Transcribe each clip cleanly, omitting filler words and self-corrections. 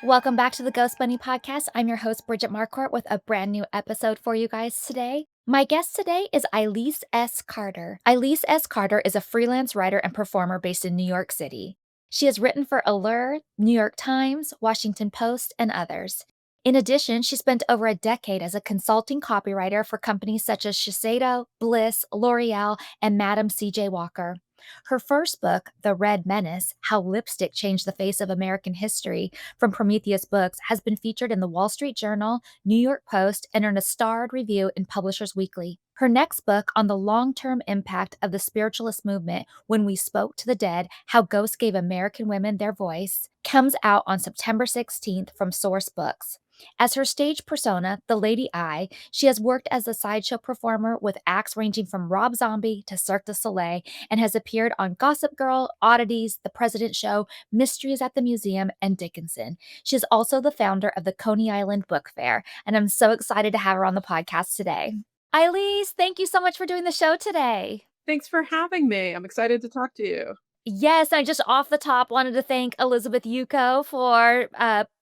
Welcome back to the Ghost Bunny Podcast. I'm your host, Bridget Marquardt, with a brand new episode for you guys today. My guest today is Ilise S. Carter. Ilise S. Carter is a freelance writer and performer based in New York City. She has written for Allure, New York Times, Washington Post, and others. In addition, she spent over a decade as a consulting copywriter for companies such as Shiseido, Bliss, L'Oreal, and Madam C.J. Walker. Her first book, The Red Menace: How Lipstick Changed the Face of American History, from Prometheus Books, has been featured in the Wall Street Journal, New York Post, and earned a starred review in Publishers Weekly. Her next book, on the long-term impact of the spiritualist movement, When We Spoke to the Dead: How Ghosts Gave American Women Their Voice, comes out on September 16th from Source Books. As her stage persona, the Lady I, she has worked as a sideshow performer with acts ranging from Rob Zombie to Cirque du Soleil, and has appeared on Gossip Girl, Oddities, The President Show, Mysteries at the Museum, and Dickinson. She is also the founder of the Coney Island Book Fair, and I'm so excited to have her on the podcast today. Ilise, thank you so much for doing the show today. Thanks for having me. I'm excited to talk to you. Yes, I just off the top wanted to thank Elizabeth Yuko for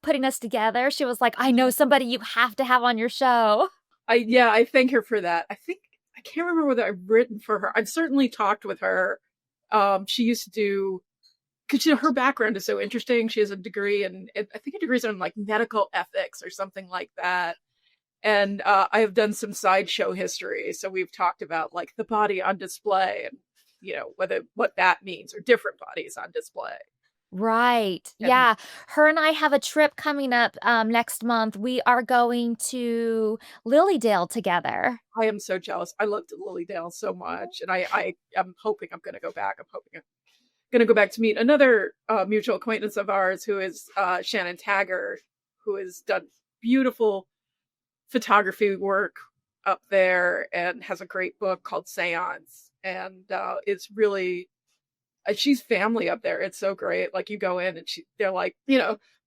putting us together. She was like, I know somebody you have to have on your show. I thank her for that. I can't remember whether I've written for her. I've certainly talked with her. She used to do, because her background is so interesting. She has a degree in, I think a degree's in like medical ethics or something like that. And I have done some sideshow history. So we've talked about like the body on display and, what that means, or different bodies on display. Right. And yeah. Her and I have a trip coming up next month. We are going to Lilydale together. I am so jealous. I loved Lilydale so much. And I'm hoping I'm going to go back. I'm hoping I'm going to go back to meet another mutual acquaintance of ours, who is Shannon Taggart, who has done beautiful photography work up there and has a great book called Seance. And it's really, she's family up there. It's so great. Like you go in and they're like,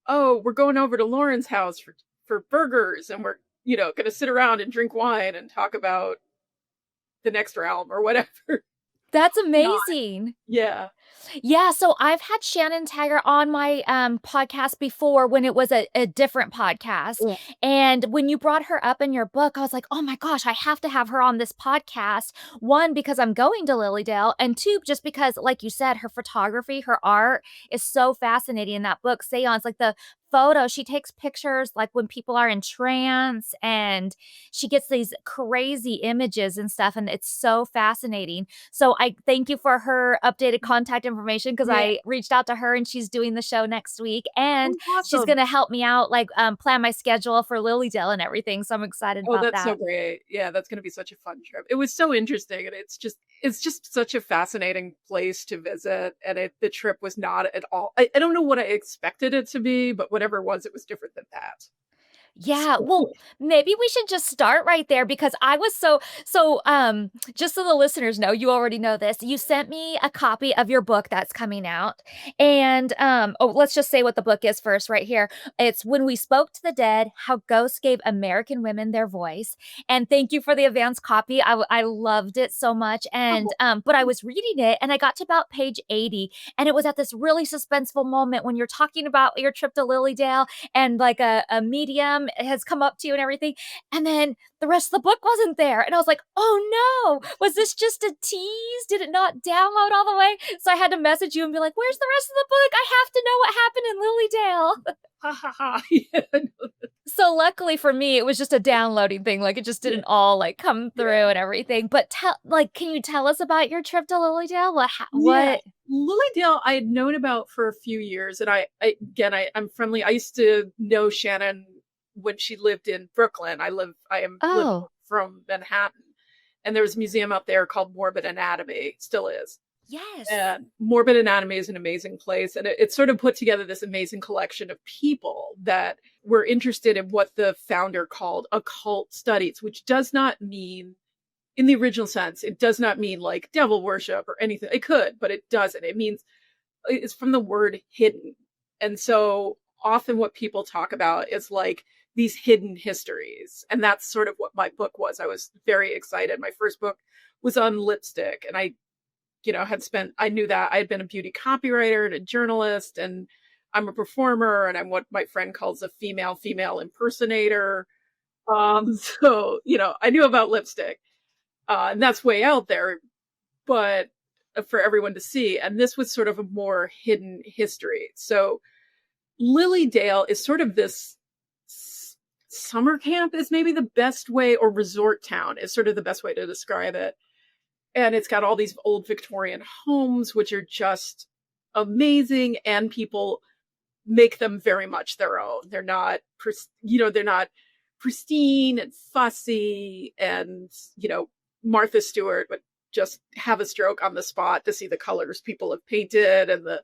oh, we're going over to Lauren's house for burgers, and we're, going to sit around and drink wine and talk about the next realm or whatever. That's amazing. Yeah. Yeah, so I've had Shannon Taggart on my podcast before when it was a different podcast. Yeah. And when you brought her up in your book, I was like, oh my gosh, I have to have her on this podcast. One, because I'm going to Lilydale, and two, just because, like you said, her photography, her art is so fascinating in that book, Seance. Like the photo, she takes pictures like when people are in trance, and she gets these crazy images and stuff, and it's so fascinating. So I thank you for her updated contact information, because I reached out to her and she's doing the show next week, and she's going to help me out, like plan my schedule for Lilydale and everything. So I'm excited about that. Oh, that's so great. Yeah, that's going to be such a fun trip. It was so interesting, and it's just such a fascinating place to visit. And the trip was not at all, I don't know what I expected it to be, but whatever it was different than that. Yeah, well, maybe we should just start right there, because I was so just so the listeners know, you already know this. You sent me a copy of your book that's coming out. And let's just say what the book is first right here. It's When We Spoke to the Dead: How Ghosts Gave American Women Their Voice. And thank you for the advance copy. I loved it so much. And but I was reading it and I got to about page 80, and it was at this really suspenseful moment when you're talking about your trip to Lilydale, and like a medium has come up to you and everything, and then the rest of the book wasn't there, and I was like, oh no, was this just a tease? Did it not download all the way? So I had to message you and be like, where's the rest of the book? I have to know what happened in Lilydale. Ha ha ha. Yeah. So luckily for me, it was just a downloading thing. Like it just didn't all like come through and everything. But can you tell us about your trip to Lilydale? What? Lilydale I had known about for a few years, and I'm friendly. I used to know Shannon when she lived in Brooklyn. I live from Manhattan, and there was a museum up there called Morbid Anatomy. Still is. Yes. And Morbid Anatomy is an amazing place, and it sort of put together this amazing collection of people that were interested in what the founder called occult studies, which does not mean, in the original sense, it does not mean like devil worship or anything. It could, but it doesn't. It means, it's from the word hidden. And so often what people talk about is like these hidden histories. And that's sort of what my book was. I was very excited. My first book was on lipstick, and I knew that I had been a beauty copywriter and a journalist, and I'm a performer and I'm what my friend calls a female impersonator. So, I knew about lipstick, and that's way out there, but for everyone to see. And this was sort of a more hidden history. So Lily Dale is sort of this summer camp is maybe the best way, or resort town is sort of the best way to describe it. And it's got all these old Victorian homes, which are just amazing. And people make them very much their own. They're not, they're not pristine and fussy. And, Martha Stewart would just have a stroke on the spot to see the colors people have painted and the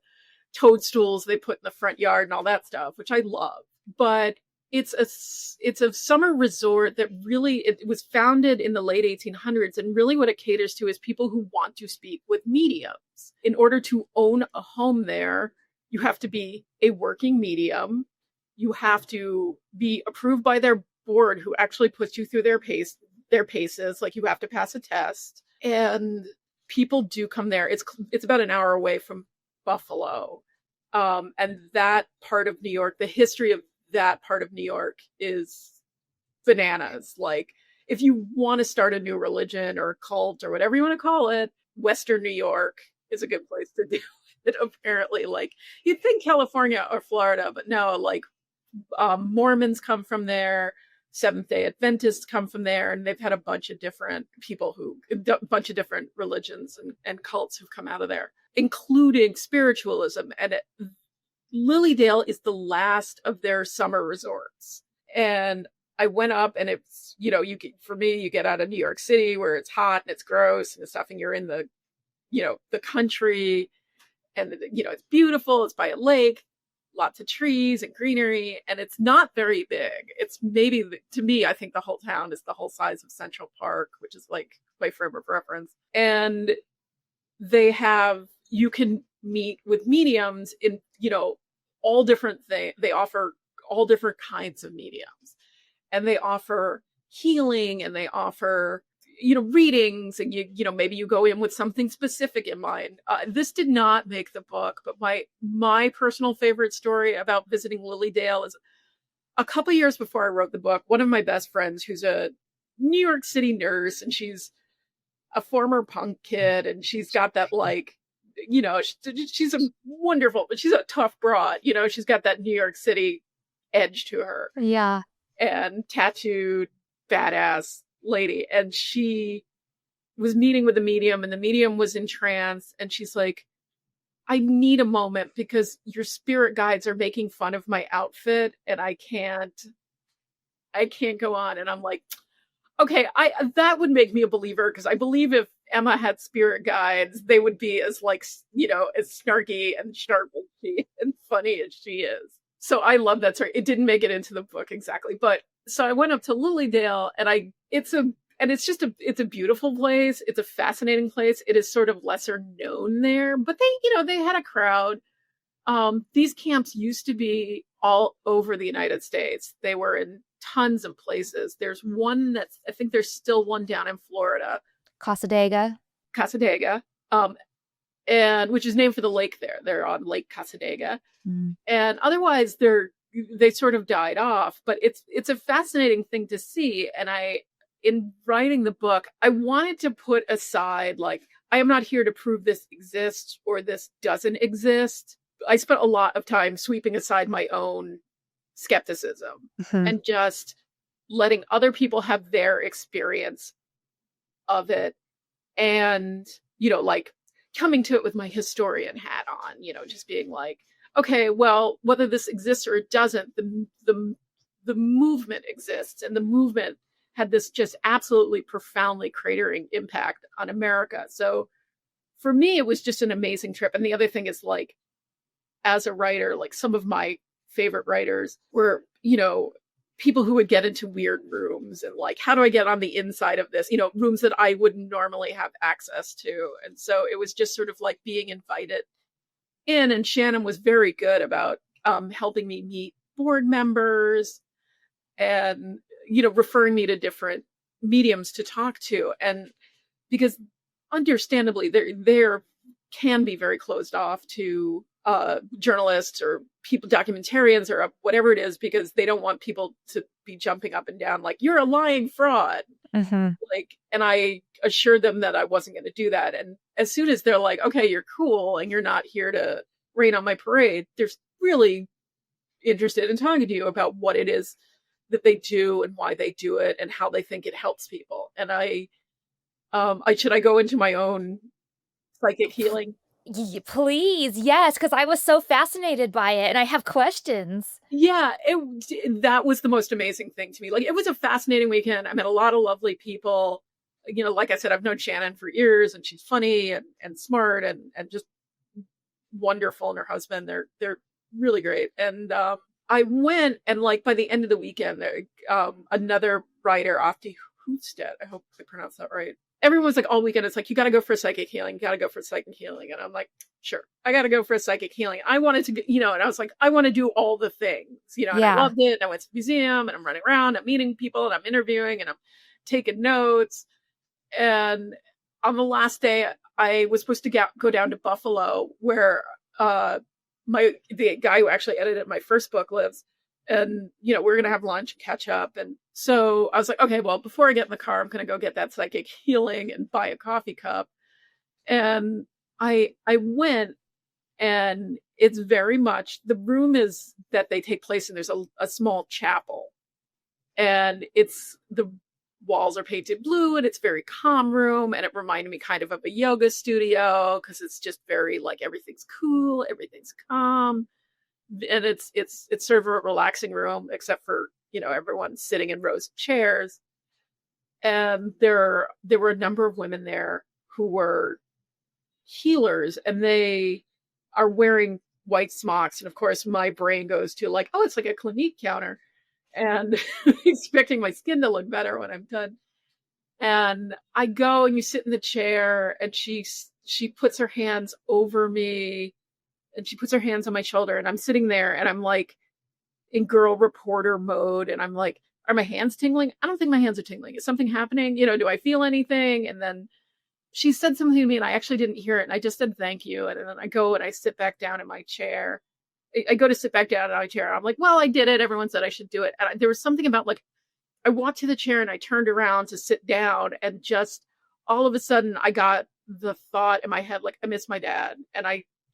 toadstools they put in the front yard and all that stuff, which I love. But it's a summer resort that really, it was founded in the late 1800s. And really what it caters to is people who want to speak with mediums. In order to own a home there, you have to be a working medium. You have to be approved by their board, who actually puts you through their paces. Like, you have to pass a test. And people do come there. It's about an hour away from Buffalo. And that part of New York, the history of that part of New York is bananas. Like, if you want to start a new religion or cult or whatever you want to call it, Western New York is a good place to do it, apparently. Like, you'd think California or Florida, but no, like, Mormons come from there, Seventh-day Adventists come from there, and they've had a bunch of different different religions and cults who've come out of there, including spiritualism. And Lily Dale is the last of their summer resorts. And I went up, and it's, you get out of New York City where it's hot and it's gross and stuff, and you're in the, the country, and, it's beautiful. It's by a lake, lots of trees and greenery, and it's not very big. It's maybe, to me, I think the whole town is the whole size of Central Park, which is like my frame of reference. And you can meet with mediums in, all different things. They offer all different kinds of mediums, and they offer healing, and they offer, readings, and maybe you go in with something specific in mind. This did not make the book, but my personal favorite story about visiting Lily Dale is a couple years before I wrote the book. One of my best friends, who's a New York City nurse, and she's a former punk kid, and she's got that, like, she's a wonderful, but she's a tough broad. She's got that New York City edge to her. Yeah. And tattooed, badass lady. And she was meeting with a medium, and the medium was in trance, and she's like, I need a moment because your spirit guides are making fun of my outfit, and I can't go on. And I'm like, okay, that would make me a believer, because I believe if Emma had spirit guides, they would be as, like, as snarky and sharp and funny as she is. So I love that story. It didn't make it into the book exactly, but so I went up to Lily Dale, and it's a beautiful place. It's a fascinating place. It is sort of lesser known there, but they had a crowd. These camps used to be all over the United States. They were in tons of places. There's one I think there's still one down in Florida. Casadega, and which is named for the lake there. They're on Lake Casadega. Mm. And otherwise they sort of died off, but it's a fascinating thing to see. And in writing the book, I wanted to put aside, like, I am not here to prove this exists or this doesn't exist. I spent a lot of time sweeping aside my own skepticism and just letting other people have their experience of it, and, like, coming to it with my historian hat on, just being like, okay, well, whether this exists or it doesn't, the movement exists, and the movement had this just absolutely profoundly cratering impact on America. So for me, it was just an amazing trip. And the other thing is, like, as a writer, like, some of my favorite writers were, people who would get into weird rooms and, like, how do I get on the inside of this, rooms that I wouldn't normally have access to. And so it was just sort of like being invited in, and Shannon was very good about helping me meet board members and, referring me to different mediums to talk to. And because understandably, there can be very closed off to journalists or people, documentarians or whatever it is, because they don't want people to be jumping up and down like, you're a lying fraud. Like, and I assured them that I wasn't going to do that. And as soon as they're like, okay, you're cool and you're not here to rain on my parade, they're really interested in talking to you about what it is that they do and why they do it and how they think it helps people. And should I go into my own psychic healing? Please, yes, because I was so fascinated by it and I have questions. Yeah, that was the most amazing thing to me. Like, it was a fascinating weekend. I met a lot of lovely people. You know, like I said, I've known Shannon for years, and she's funny and smart and just wonderful. And her husband, they're really great. And I went, and like by the end of the weekend, another writer, Afti Hoofstead, I hope I pronounced that right. Everyone was like, all weekend, it's like, you got to go for psychic healing. You got to go for psychic healing. And I'm like, sure, I got to go for a psychic healing. I wanted to, and I was like, I want to do all the things, and I loved it. I went to the museum and I'm running around, I'm meeting people and I'm interviewing and I'm taking notes. And on the last day, I was supposed to go down to Buffalo where the guy who actually edited my first book lives. And, we're going to have lunch and catch up. And so I was like, okay, well, before I get in the car, I'm going to go get that psychic healing and buy a coffee cup. And I went, and it's very much, the room is that they take place in, there's a small chapel, and the walls are painted blue, and it's very calm room. And it reminded me kind of a yoga studio, because it's just very like, everything's cool, everything's calm. And it's sort of a relaxing room, except for, everyone sitting in rows of chairs. And there were a number of women there who were healers, and they are wearing white smocks. And of course, my brain goes to like, oh, it's like a Clinique counter, and expecting my skin to look better when I'm done. And I go, and you sit in the chair, and she puts her hands over me, and she puts her hands on my shoulder, and I'm sitting there, and I'm like in girl reporter mode. And I'm like, are my hands tingling? I don't think my hands are tingling. Is something happening? Do I feel anything? And then she said something to me, and I actually didn't hear it. And I just said, thank you. And then I go and I sit back down in my chair. I go to sit back down in my chair. I'm like, well, I did it. Everyone said I should do it. And there was something about like, I walked to the chair and I turned around to sit down, and just all of a sudden I got the thought in my head, like, I miss my dad. And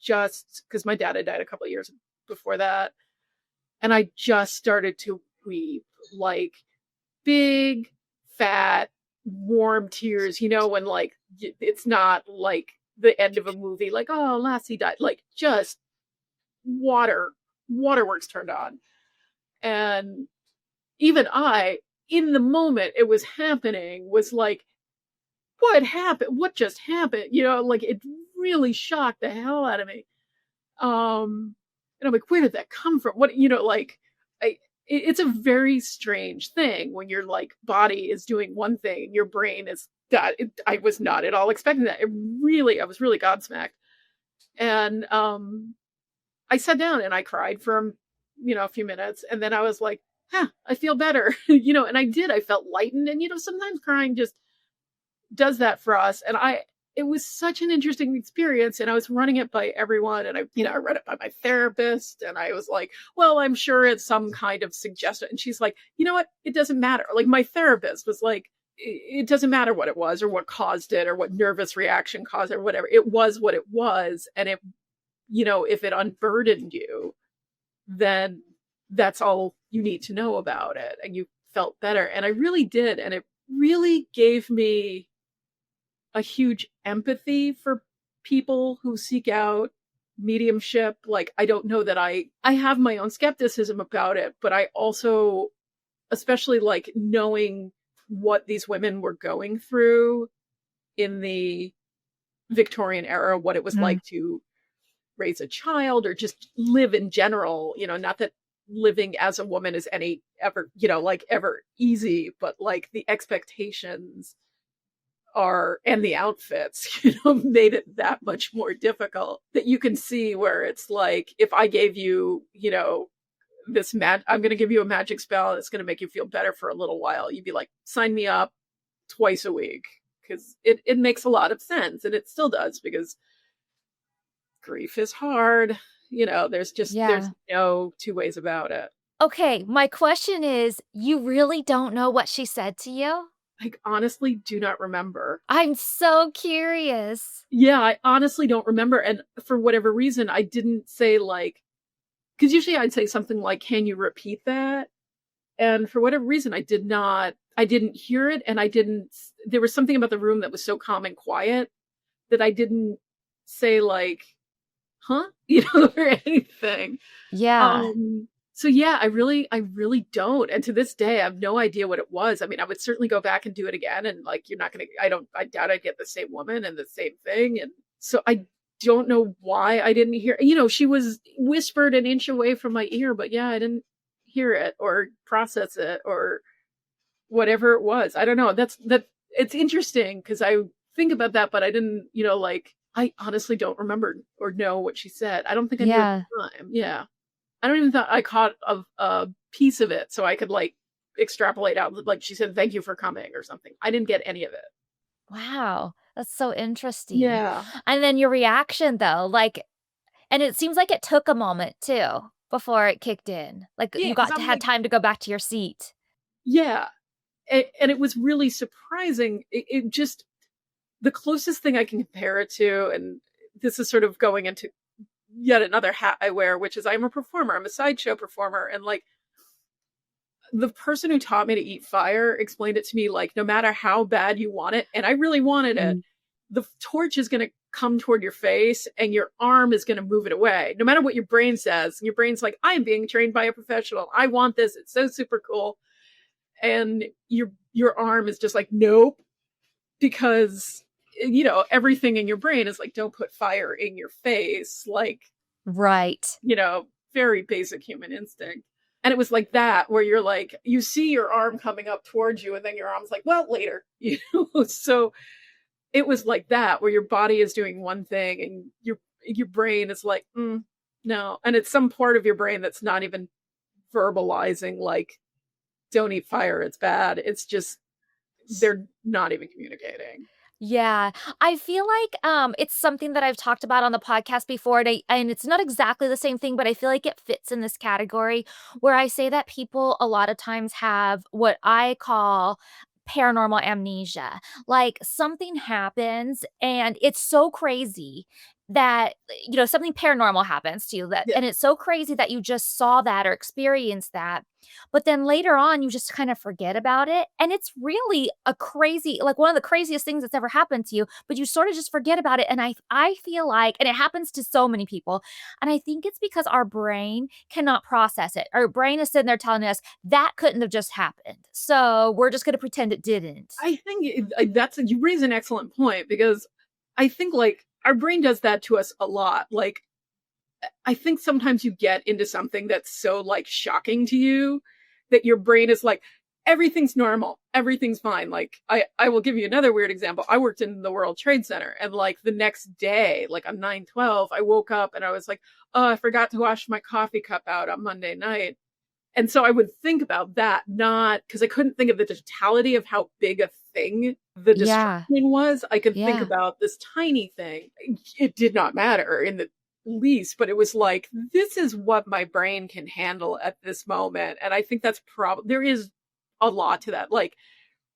because my dad had died a couple of years before that. And I just started to weep, like big, fat, warm tears, when like, it's not like the end of a movie, like, oh, Lassie died, like just waterworks turned on. And even in the moment it was happening, was like, what happened? What just happened? Like, it really shocked the hell out of me. And I'm like, where did that come from? What, like, it's a very strange thing when your like body is doing one thing and your brain is that. I was not at all expecting that. I was really gobsmacked. And I sat down and I cried for a few minutes, and then I was like, I feel better. And I did. I felt lightened. And sometimes crying just does that for us. And it was such an interesting experience, and I was running it by everyone, and I read it by my therapist, and I was like, well, I'm sure it's some kind of suggestion. And she's like, you know what? It doesn't matter. Like, my therapist was like, it doesn't matter what it was or what caused it or what nervous reaction caused it or whatever. It was what it was. And it, if it unburdened you, then that's all you need to know about it. And you felt better. And I really did. And it really gave me a huge empathy for people who seek out mediumship. Like, I don't know that I have my own skepticism about it, but I also, especially like knowing what these women were going through in the Victorian era, what it was like to raise a child or just live in general, not that living as a woman is ever easy, but like the expectations and the outfits, made it that much more difficult. That you can see where it's like, if I gave you, I'm going to give you a magic spell that's going to make you feel better for a little while, you'd be like, sign me up twice a week. Because it makes a lot of sense, and it still does, because grief is hard, There's Yeah. no two ways about it. Okay, my question is, you really don't know what she said to you? I honestly do not remember. I'm so curious. Yeah, I honestly don't remember. And for whatever reason, I didn't say like, because usually I'd say something like, can you repeat that? And for whatever reason, I didn't hear it. And there was something about the room that was so calm and quiet that I didn't say like, huh? Or anything. Yeah. So yeah, I really don't. And to this day, I have no idea what it was. I mean, I would certainly go back and do it again. And like, I doubt I'd get the same woman and the same thing. And so I don't know why I didn't hear, she was whispered an inch away from my ear, but yeah, I didn't hear it or process it or whatever it was. I don't know. It's interesting because I think about that, but I didn't, I honestly don't remember or know what she said. I don't think I knew at the time. Yeah. I don't even think I caught a piece of it so I could like extrapolate out. Like she said, thank you for coming or something. I didn't get any of it. Wow. That's so interesting. Yeah. And then your reaction though, like, and it seems like it took a moment too before it kicked in. Like Yeah, you 'cause got to I'm have like, time to go back to your seat. yeah. And it was really surprising. It just, the closest thing I can compare it to, and this is sort of going into yet another hat I wear, which is I'm a performer. I'm a sideshow performer. And like the person who taught me to eat fire explained it to me like, no matter how bad you want it, and I really wanted it, the torch is going to come toward your face and your arm is going to move it away. No matter what your brain says. And your brain's like, I'm being trained by a professional. I want this. It's so super cool. And your arm is just like, nope. Because, everything in your brain is like, don't put fire in your face. Like, right. Very basic human instinct. And it was like that, where you're like, you see your arm coming up towards you, and then your arm's like, well, later. So it was like that, where your body is doing one thing, and your brain is like, no. And it's some part of your brain that's not even verbalizing, like, don't eat fire, it's bad. It's just, they're not even communicating. Yeah, I feel like it's something that I've talked about on the podcast before, and it's not exactly the same thing, but I feel like it fits in this category where I say that people a lot of times have what I call paranormal amnesia. Like something happens and it's so crazy that something paranormal happens to you Yeah. and it's so crazy that you just saw that or experienced that, but then later on you just kind of forget about it, and it's really a crazy, like one of the craziest things that's ever happened to you, but you sort of just forget about it. And I feel like, and it happens to so many people, and I think it's because our brain cannot process it. Our brain is sitting there telling us that couldn't have just happened, so we're just going to pretend it didn't. I think you raise an excellent point, because I think like our brain does that to us a lot. Like, I think sometimes you get into something that's so like shocking to you that your brain is like, everything's normal, everything's fine. Like, I will give you another weird example. I worked in the World Trade Center, and like the next day, like on 9/12, I woke up and I was like, oh, I forgot to wash my coffee cup out on Monday night. And so I would think about that, not because I couldn't think of the totality of how big a thing the destruction was. I could think about this tiny thing. It did not matter in the least, but it was like, this is what my brain can handle at this moment. And I think that's there is a lot to that. Like,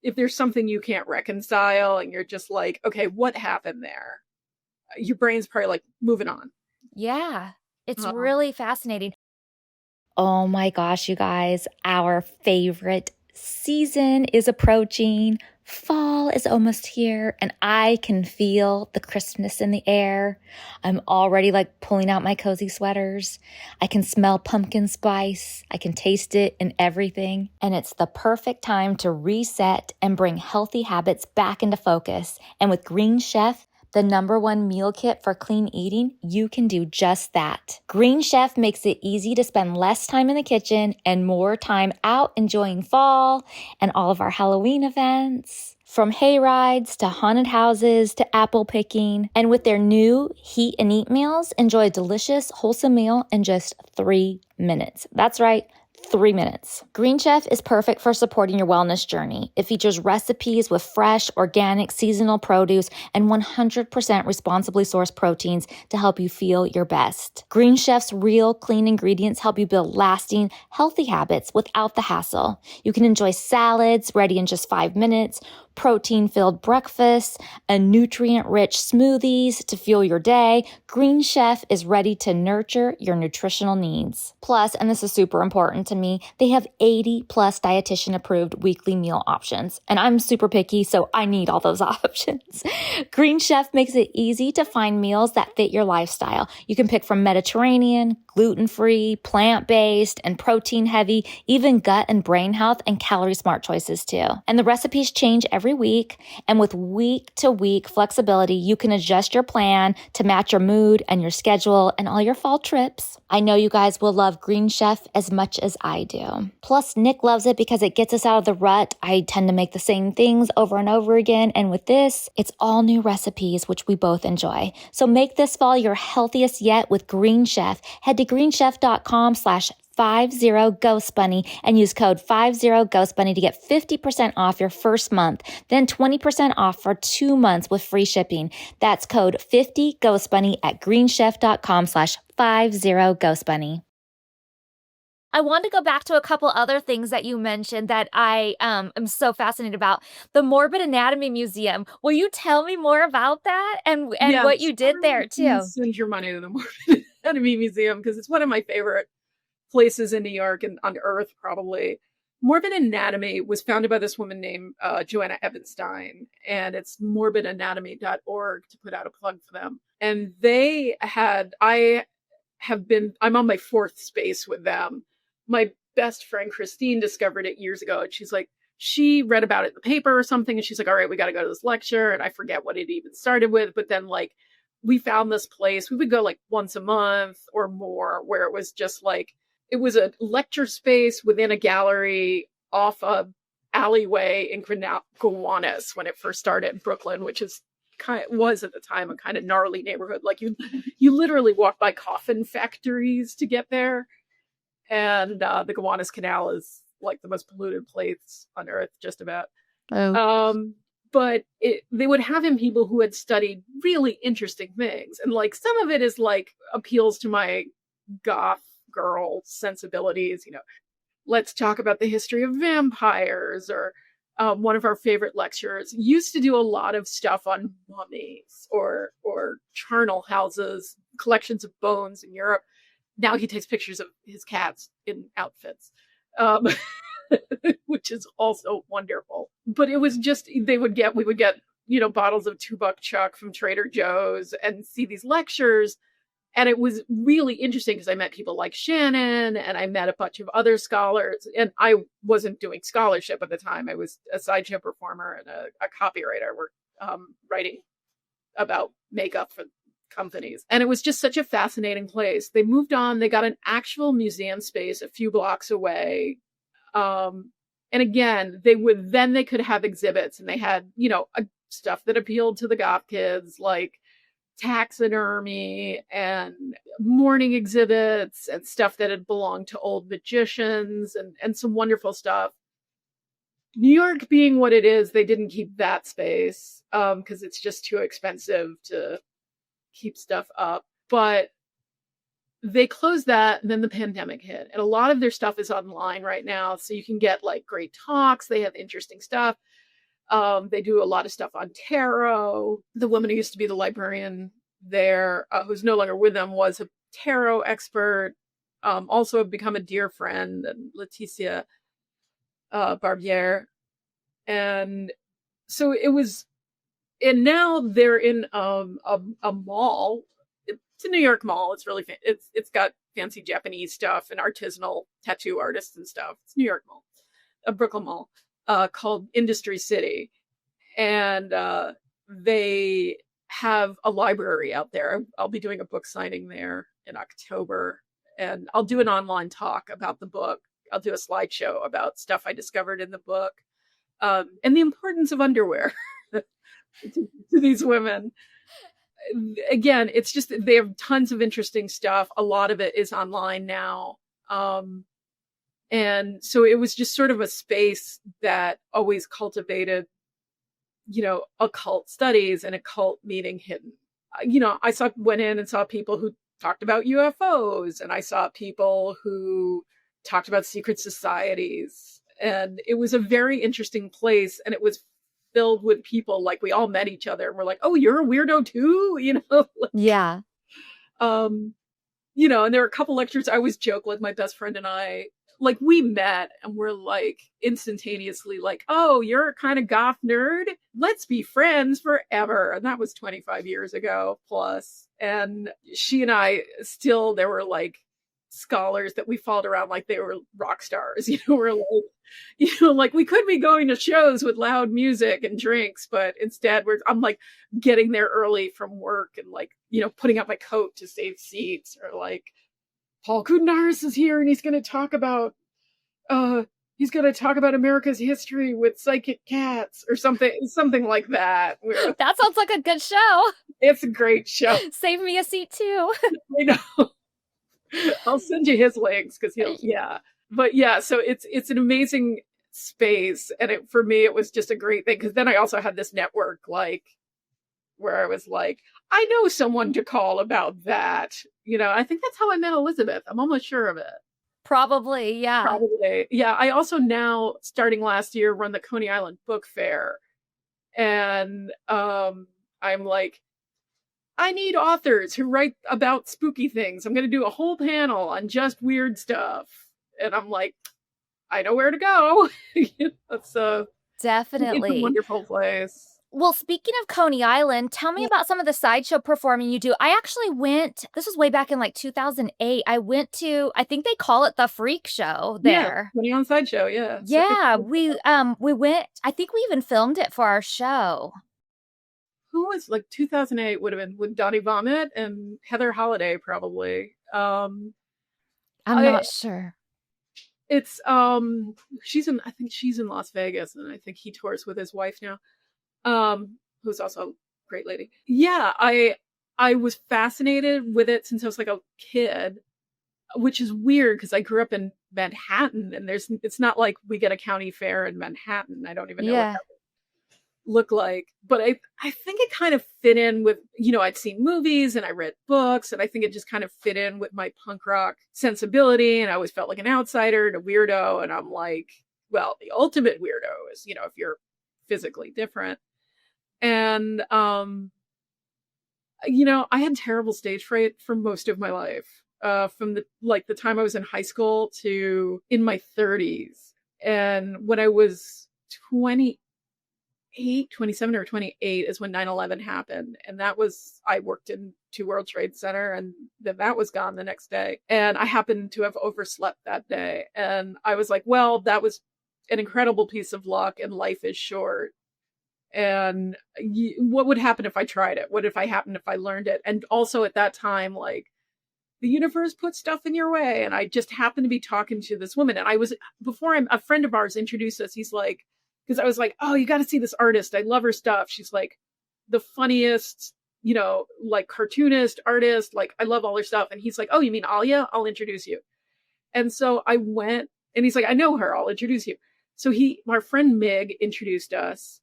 if there's something you can't reconcile and you're just like, okay, what happened there? Your brain's probably like, moving on. Yeah, it's really fascinating. Oh my gosh, you guys, our favorite season is approaching. Fall is almost here, and I can feel the crispness in the air. I'm already like pulling out my cozy sweaters. I can smell pumpkin spice. I can taste it in everything. And it's the perfect time to reset and bring healthy habits back into focus. And with Green Chef, the #1 meal kit for clean eating, you can do just that. Green Chef makes it easy to spend less time in the kitchen and more time out enjoying fall and all of our Halloween events. From hay rides to haunted houses to apple picking. And with their new Heat and Eat meals, enjoy a delicious, wholesome meal in just 3 minutes. That's right, 3 minutes. Green Chef is perfect for supporting your wellness journey. It features recipes with fresh, organic, seasonal produce and 100% responsibly sourced proteins to help you feel your best. Green Chef's real, clean ingredients help you build lasting, healthy habits without the hassle. You can enjoy salads ready in just 5 minutes, protein-filled breakfasts, and nutrient-rich smoothies to fuel your day. Green Chef is ready to nurture your nutritional needs. Plus, and this is super important to me, they have 80 plus dietitian-approved weekly meal options. And I'm super picky, so I need all those options. Green Chef makes it easy to find meals that fit your lifestyle. You can pick from Mediterranean, gluten-free, plant-based, and protein-heavy, even gut and brain health and calorie-smart choices too. And the recipes change every week, and with week-to-week flexibility, you can adjust your plan to match your mood and your schedule and all your fall trips. I know you guys will love Green Chef as much as I do. Plus, Nick loves it because it gets us out of the rut. I tend to make the same things over and over again, and with this, it's all new recipes, which we both enjoy. So make this fall your healthiest yet with Green Chef. Head to greenchef.com/50ghostbunny and use code 50ghostbunny to get 50% off your first month, then 20% off for 2 months with free shipping. That's code 50ghostbunny at greenchef.com/50ghostbunny. I want to go back to a couple other things that you mentioned that I am so fascinated about. The Morbid Anatomy Museum. Will you tell me more about that and what you did there too? Send your money to the Morbid Anatomy Museum because it's one of my favorite places in New York and on Earth, probably. Morbid Anatomy was founded by this woman named Joanna Ebenstein, and it's morbidanatomy.org to put out a plug for them. And I'm on my 4th space with them. My best friend Christine discovered it years ago, and she read about it in the paper or something, and she's like, all right, we got to go to this lecture. And I forget what it even started with, but then we found this place. We would go once a month or more, where it was just it was a lecture space within a gallery off a alleyway in Gowanus when it first started in Brooklyn, which was at the time a kind of gnarly neighborhood. You literally walk by coffin factories to get there. And the Gowanus Canal is the most polluted place on Earth, just about. Oh. But they would have in people who had studied really interesting things. And some of it is appeals to my goth girl sensibilities. Let's talk about the history of vampires, or one of our favorite lecturers used to do a lot of stuff on mummies or charnel houses, collections of bones in Europe. Now he takes pictures of his cats in outfits, which is also wonderful. But it was just, we would get, bottles of $2 Chuck from Trader Joe's and see these lectures. And it was really interesting because I met people like Shannon, and I met a bunch of other scholars. And I wasn't doing scholarship at the time. I was a sideshow performer and a copywriter. We're writing about makeup for companies. And it was just such a fascinating place. They moved on. They got an actual museum space a few blocks away. And again, they could have exhibits, and they had, stuff that appealed to the goth kids, like taxidermy and morning exhibits and stuff that had belonged to old magicians and some wonderful stuff. New York being what it is, they didn't keep that space because it's just too expensive to keep stuff up. But they closed that, and then the pandemic hit, and a lot of their stuff is online right now, so you can get great talks. They have interesting stuff. They do a lot of stuff on tarot. The woman who used to be the librarian there, who's no longer with them, was a tarot expert. Also have become a dear friend, and Laetitia Barbier. And so it was, and now they're in a mall. It's a New York mall. It's really it's got fancy Japanese stuff and artisanal tattoo artists and stuff. It's New York mall, a Brooklyn mall, called Industry City, and they have a library out there. I'll be doing a book signing there in October, and I'll do an online talk about the book. I'll do a slideshow about stuff I discovered in the book, and the importance of underwear to these women. Again, it's just, they have tons of interesting stuff. A lot of it is online now. And so it was just sort of a space that always cultivated, occult studies and occult meaning hidden. Went in and saw people who talked about UFOs, and I saw people who talked about secret societies. And it was a very interesting place. And it was filled with people, like we all met each other and we're like, oh, you're a weirdo too, Yeah. And there were a couple lectures. I always joke, like my best friend and I, like we met and we're like instantaneously like, oh, you're a kind of goth nerd. Let's be friends forever. And that was 25 years ago plus. And she and I still, there were like scholars that we followed around like they were rock stars. We're like, like we could be going to shows with loud music and drinks, but instead I'm like getting there early from work and like, putting up my coat to save seats, or like Paul Kudaris is here and he's going to talk about America's history with psychic cats or something like that. That sounds like a good show. It's a great show. Save me a seat too. I know. I'll send you his links because But yeah, so it's an amazing space, and for me it was just a great thing because then I also had this network like where I was like, I know someone to call about that. I think that's how I met Elizabeth. I'm almost sure of it. Probably, yeah. Probably. Yeah. I also now, starting last year, run the Coney Island Book Fair. And I'm like, I need authors who write about spooky things. I'm going to do a whole panel on just weird stuff. And I'm like, I know where to go. Definitely. It's a wonderful place. Well, speaking of Coney Island, tell me about some of the sideshow performing you do. I actually went, this was way back in like 2008. I went to, I think they call it the Freak Show there. Yeah, Coney Island Sideshow, yeah. Yeah, we went, I think we even filmed it for our show. Who was like 2008 would have been with Donnie Vomit and Heather Holiday probably. I'm not sure. It's I think she's in Las Vegas, and I think he tours with his wife now. Who's also a great lady. Yeah, I was fascinated with it since I was like a kid, which is weird because I grew up in Manhattan, and it's not like we get a county fair in Manhattan. I don't even know what that would look like. But I think it kind of fit in with, I'd seen movies and I read books, and I think it just kind of fit in with my punk rock sensibility, and I always felt like an outsider and a weirdo, and I'm like, well, the ultimate weirdo is, if you're physically different. And I had terrible stage fright for most of my life, from the time I was in high school to in my 30s. And when I was 27 or 28 is when 9/11 happened. And I worked in 2 World Trade Center, and then that was gone the next day. And I happened to have overslept that day. And I was like, well, that was an incredible piece of luck, and life is short. And what would happen if I tried it? What if I learned it? And also at that time, like, the universe puts stuff in your way. And I just happened to be talking to this woman. And a friend of ours introduced us. He's like, because I was like, oh, you got to see this artist. I love her stuff. She's like the funniest, like cartoonist, artist. Like, I love all her stuff. And he's like, oh, you mean Alia? I'll introduce you. And so I went, and he's like, I know her. I'll introduce you. So our friend Mig introduced us.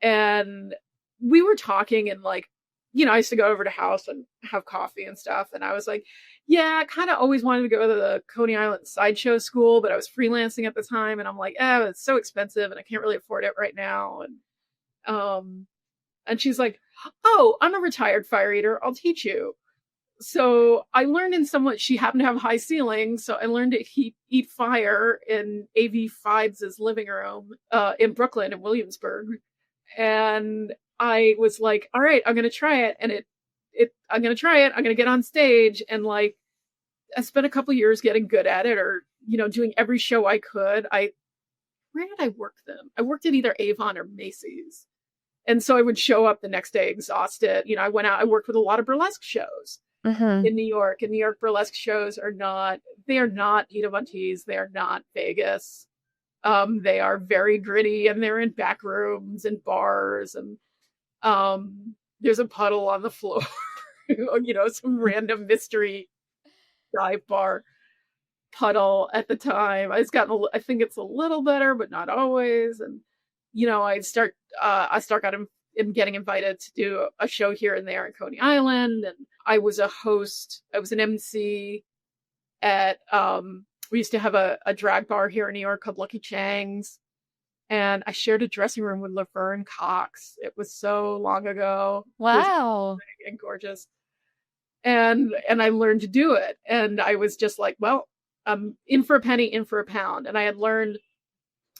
And we were talking, and like, I used to go over to house and have coffee and stuff. And I was like, yeah, I kind of always wanted to go to the Coney Island Sideshow school, but I was freelancing at the time. And I'm like, it's so expensive and I can't really afford it right now. And she's like, oh, I'm a retired fire eater. I'll teach you. So I learned she happened to have high ceilings. So I learned to eat fire in AV Fives' living room, in Brooklyn and Williamsburg. And I was like, all right, I'm going to try it. And I'm going to try it. I'm going to get on stage. And like, I spent a couple years getting good at it, or, doing every show I could. Where did I work them? I worked at either Avon or Macy's. And so I would show up the next day exhausted. I went out, I worked with a lot of burlesque shows in New York. And New York burlesque shows are not Tito Von Teese. They are not Vegas. They are very gritty, and they're in back rooms and bars, and there's a puddle on the floor, some random mystery dive bar. puddle at the time. I think it's a little better, but not always. And I am getting invited to do a show here and there in Coney Island, and I was a host. I was an MC at we used to have a drag bar here in New York called Lucky Chang's, and I shared a dressing room with Laverne Cox. It was so long ago. Wow. It was and gorgeous. And I learned to do it. And I was just like, well, in for a penny, in for a pound. And I had learned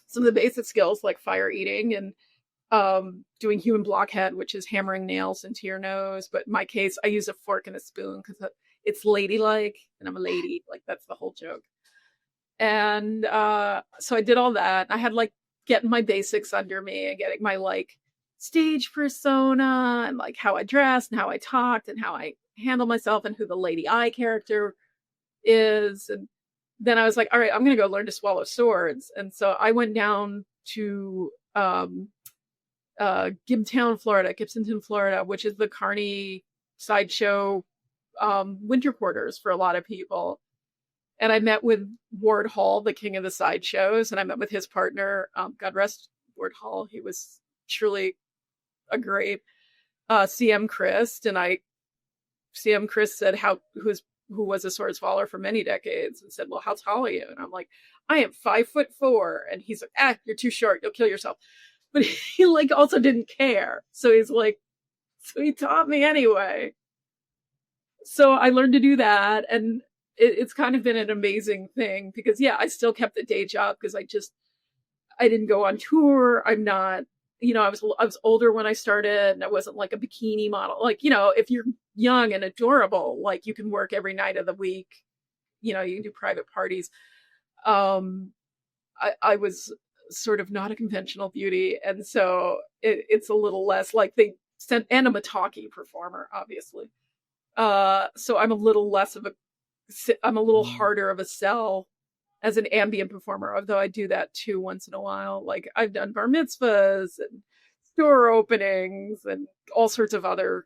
some of the basic skills like fire eating and doing human blockhead, which is hammering nails into your nose. But in my case, I use a fork and a spoon because it's ladylike, and I'm a lady. Like, that's the whole joke. And so I did all that. I had like getting my basics under me and getting my like stage persona and like how I dressed and how I talked and how I handle myself and who the Lady I character is. And then I was like, all right, I'm going to go learn to swallow swords. And so I went down to Gibsonton, Florida, which is the Carney Sideshow winter quarters for a lot of people. And I met with Woodhull, the king of the sideshows, and I met with his partner, God rest Woodhull. He was truly a great CM Christ. And CM Chris said who was a sword swallower for many decades, and said, well, how tall are you? And I'm like, I am 5'4". And he's like, you're too short, you'll kill yourself. But he like also didn't care. So he's like, so he taught me anyway. So I learned to do that. And it's kind of been an amazing thing because, yeah, I still kept the day job because I didn't go on tour. I'm not, I was older when I started, and I wasn't like a bikini model. Like, if you're young and adorable, like you can work every night of the week, you can do private parties. I was sort of not a conventional beauty. And so it's a little less like and I'm a talkie performer, obviously. So I'm a little harder of a sell as an ambient performer, although I do that too once in a while. Like I've done bar mitzvahs and store openings and all sorts of other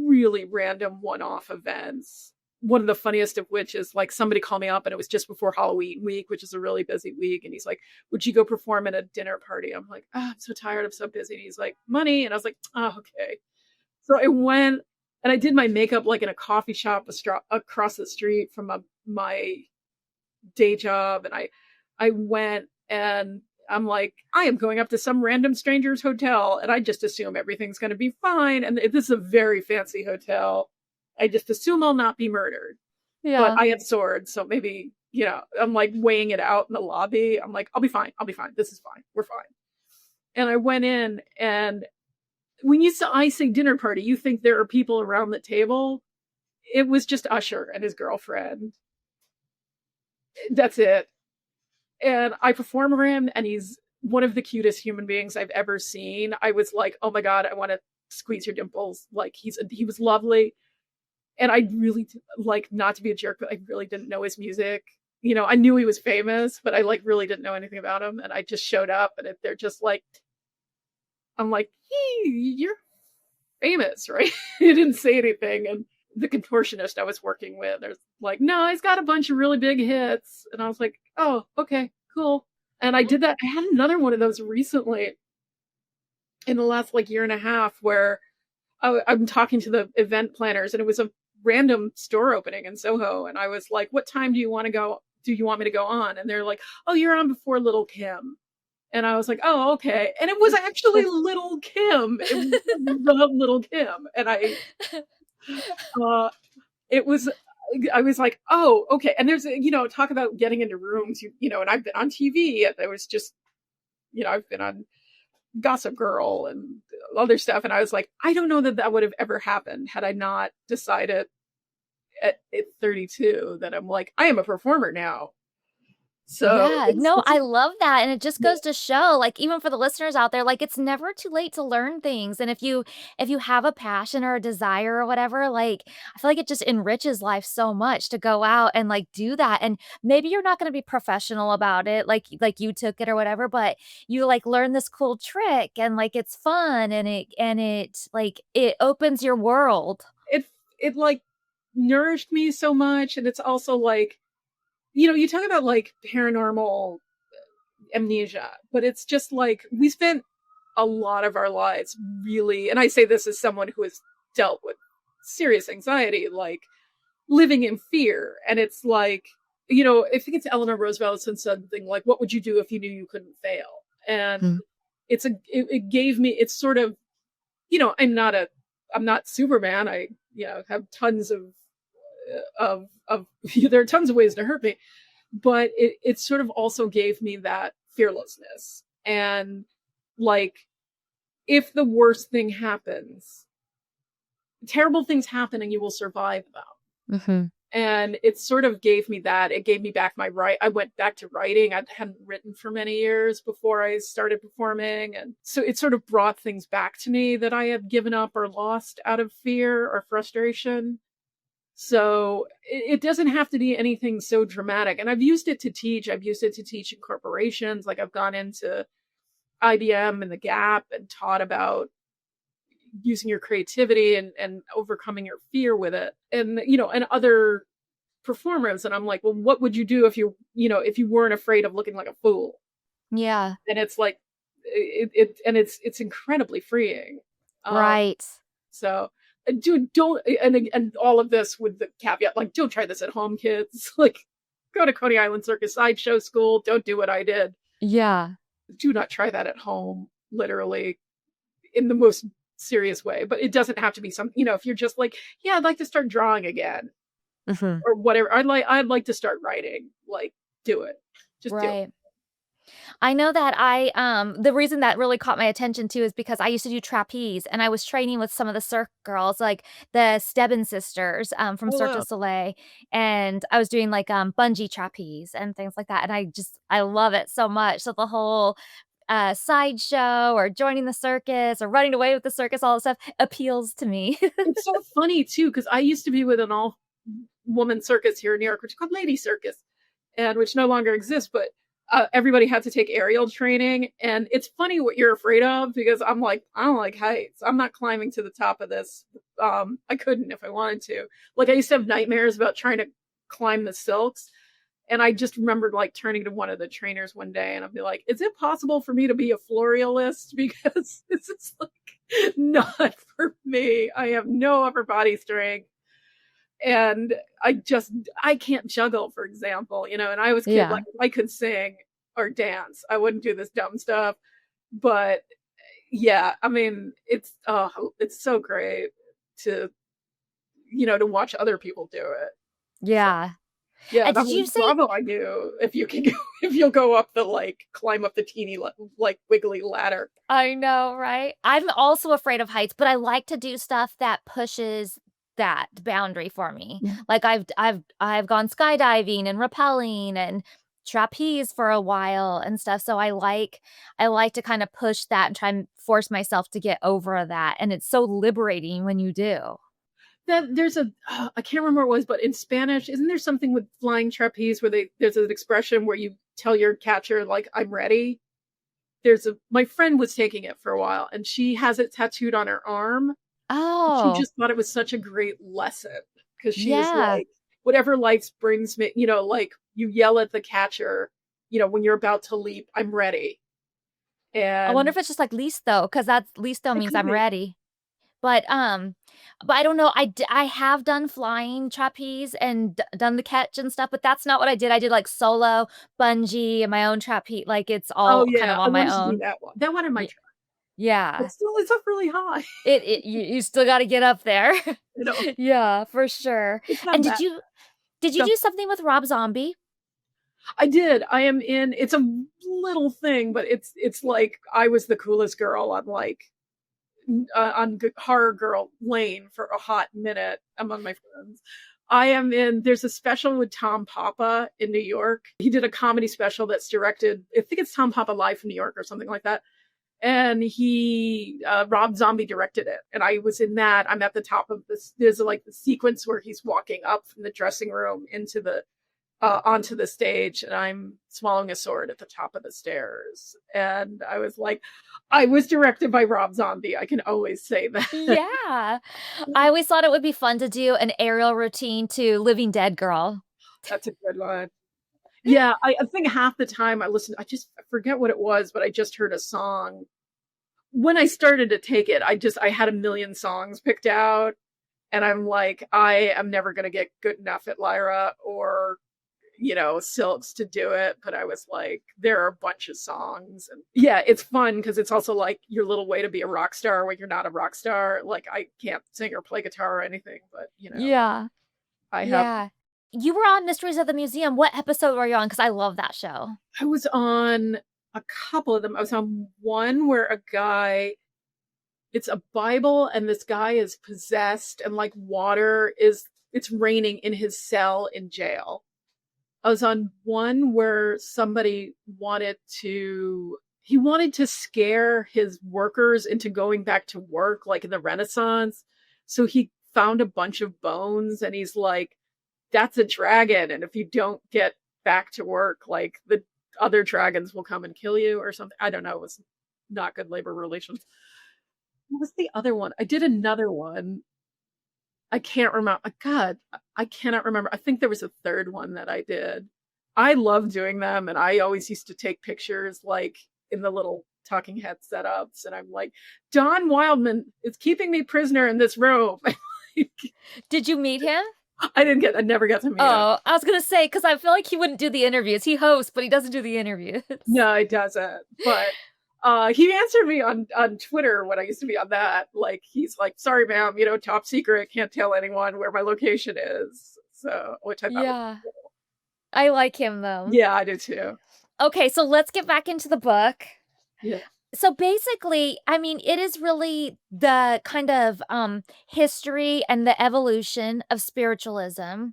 really random one-off events. One of the funniest of which is like somebody called me up and it was just before Halloween week, which is a really busy week. And he's like, would you go perform at a dinner party? I'm like, I'm so tired. I'm so busy. And he's like, money. And I was like, oh, okay. So I went and I did my makeup like in a coffee shop across the street from my day job. And I went and I'm like, I am going up to some random stranger's hotel and I just assume everything's going to be fine. And this is a very fancy hotel. I just assume I'll not be murdered. Yeah. But I have swords. So maybe, I'm like weighing it out in the lobby. I'm like, I'll be fine. This is fine. We're fine. And I went in, and when I say dinner party, you think there are people around the table. It was just Usher and his girlfriend. That's it. And I perform for him, and he's one of the cutest human beings I've ever seen. I was like, oh my God, I want to squeeze your dimples. Like he was lovely. And I really, like, not to be a jerk, but I really didn't know his music. I knew he was famous, but I like really didn't know anything about him. And I just showed up, and they're just like, I'm like, hey, you're famous, right? He didn't say anything. And the contortionist I was working with, there's like, no, he's got a bunch of really big hits. And I was like, oh, okay, cool. And I did that. I had another one of those recently in the last like year and a half where I'm talking to the event planners, and it was a random store opening in Soho. And I was like, what time do you want me to go on? And they're like, oh, you're on before Little Kim. And I was like, oh, okay. And it was actually Little Kim. It was Little Kim. And I was like, oh, okay. And there's, talk about getting into rooms, and I've been on TV. And there was just, I've been on Gossip Girl and other stuff. And I was like, I don't know that would have ever happened had I not decided at 32 that I'm like, I am a performer now. So yeah, no, I love that. And it just goes to show, like, even for the listeners out there, like, it's never too late to learn things. And if you have a passion or a desire or whatever, like, I feel like it just enriches life so much to go out and like do that. And maybe you're not going to be professional about it, like you took it or whatever, but you like learn this cool trick and like it's fun and it like it opens your world. It like nourished me so much. And it's also like, you talk about like paranormal amnesia, but it's just like we spent a lot of our lives really, and I say this as someone who has dealt with serious anxiety, like living in fear. And it's like, I think it's Eleanor Roosevelt said something like, what would you do if you knew you couldn't fail? And it gave me, it's sort of, I'm not Superman. I, have tons there are tons of ways to hurt me, but it sort of also gave me that fearlessness. And like, if the worst thing happens, terrible things happen and you will survive them. Mm-hmm. And it sort of gave me that. It gave me back I went back to writing. I hadn't written for many years before I started performing. And so it sort of brought things back to me that I had given up or lost out of fear or frustration. So it doesn't have to be anything so dramatic. And I've used it to teach. I've used it to teach in corporations. Like I've gone into IBM and the Gap and taught about using your creativity and overcoming your fear with it. And, and other performers. And I'm like, well, what would you do if if you weren't afraid of looking like a fool? Yeah. And it's like, it's incredibly freeing. Right. So dude, don't, and all of this with the caveat, like, don't try this at home, kids. Like, go to Coney Island Circus Sideshow school. Don't do what I did. Yeah. Do not try that at home, literally, in the most serious way. But it doesn't have to be if you're just like, yeah, I'd like to start drawing again, or whatever. I'd like to start writing. Like, do it. Just do it. I know that the reason that really caught my attention too is because I used to do trapeze, and I was training with some of the Cirque girls, like the Stebbins sisters from Cirque du Soleil, and I was doing like bungee trapeze and things like that, and I love it so much. So the whole sideshow or joining the circus or running away with the circus, all that stuff appeals to me. It's so funny too, because I used to be with an all-woman circus here in New York, which is called Lady Circus, and which no longer exists, but everybody had to take aerial training. And it's funny what you're afraid of, because I'm like, I don't like heights. I'm not climbing to the top of this. I couldn't if I wanted to. Like, I used to have nightmares about trying to climb the silks. And I just remembered like turning to one of the trainers one day and I'd be like, is it possible for me to be a florialist? Because this is like not for me. I have no upper body strength. And I can't juggle, for example, and I was kid, like, if I could sing or dance, I wouldn't do this dumb stuff. But yeah, I mean, it's so great to, to watch other people do it. Yeah. So, yeah. Did you say bravo on you if you can, if you'll go up climb up the teeny, like wiggly ladder. I know, right? I'm also afraid of heights, but I like to do stuff that pushes that boundary for me. Like I've gone skydiving and rappelling and trapeze for a while and stuff. So I like to kind of push that and try and force myself to get over that. And it's so liberating when you do. That there's I can't remember what it was, but in Spanish, isn't there something with flying trapeze where there's an expression where you tell your catcher, like, I'm ready? My friend was taking it for a while and she has it tattooed on her arm. Oh. She just thought it was such a great lesson, because she was like, whatever life brings me, like you yell at the catcher, when you're about to leap, I'm ready. And I wonder if it's just like listo, because that's listo means I'm ready. But I don't know. I have done flying trapeze and done the catch and stuff, but that's not what I did. I did like solo bungee and my own trapeze. Like it's all kind of on my own. That one in my truck. Yeah. It's up really high. You still got to get up there. Yeah, for sure. And did you do something with Rob Zombie? I did. I am in. It's a little thing, but it's like I was the coolest girl on on Horror Girl Lane for a hot minute among my friends. I am in. There's a special with Tom Papa in New York. He did a comedy special that's directed. I think it's Tom Papa Live from New York or something like that. And Rob Zombie directed it. And I was in that. I'm at the top of this. There's like the sequence where he's walking up from the dressing room into onto the stage, and I'm swallowing a sword at the top of the stairs. And I was like, I was directed by Rob Zombie. I can always say that. Yeah. I always thought it would be fun to do an aerial routine to Living Dead Girl. That's a good one. Yeah, I think half the time I forget what it was, but I just heard a song. When I started to take it, I had a million songs picked out, and I'm like, I am never going to get good enough at Lyra or, Silks to do it. But I was like, there are a bunch of songs. And yeah, it's fun because it's also like your little way to be a rock star when you're not a rock star. Like, I can't sing or play guitar or anything, but, Yeah. I have. Yeah. You were on Mysteries of the Museum. What episode were you on? Because I love that show. I was on a couple of them. I was on one where it's a Bible and this guy is possessed and like it's raining in his cell in jail. I was on one where somebody wanted to scare his workers into going back to work like in the Renaissance. So he found a bunch of bones and he's like, that's a dragon. And if you don't get back to work, like the other dragons will come and kill you or something. I don't know. It was not good labor relations. What was the other one? I did another one. I can't remember. God, I cannot remember. I think there was a third one that I did. I love doing them. And I always used to take pictures like in the little talking head setups. And I'm like, Don Wildman is keeping me prisoner in this room. Did you meet him? I never got to meet him. Oh, I was going to say, because I feel like he wouldn't do the interviews. He hosts, but he doesn't do the interviews. No, he doesn't. But he answered me on Twitter when I used to be on that. Like, he's like, sorry, ma'am, top secret, can't tell anyone where my location is. So, which I thought was cool. I like him, though. Yeah, I do too. Okay, so let's get back into the book. Yeah. So basically, I mean, it is really the kind of history and the evolution of spiritualism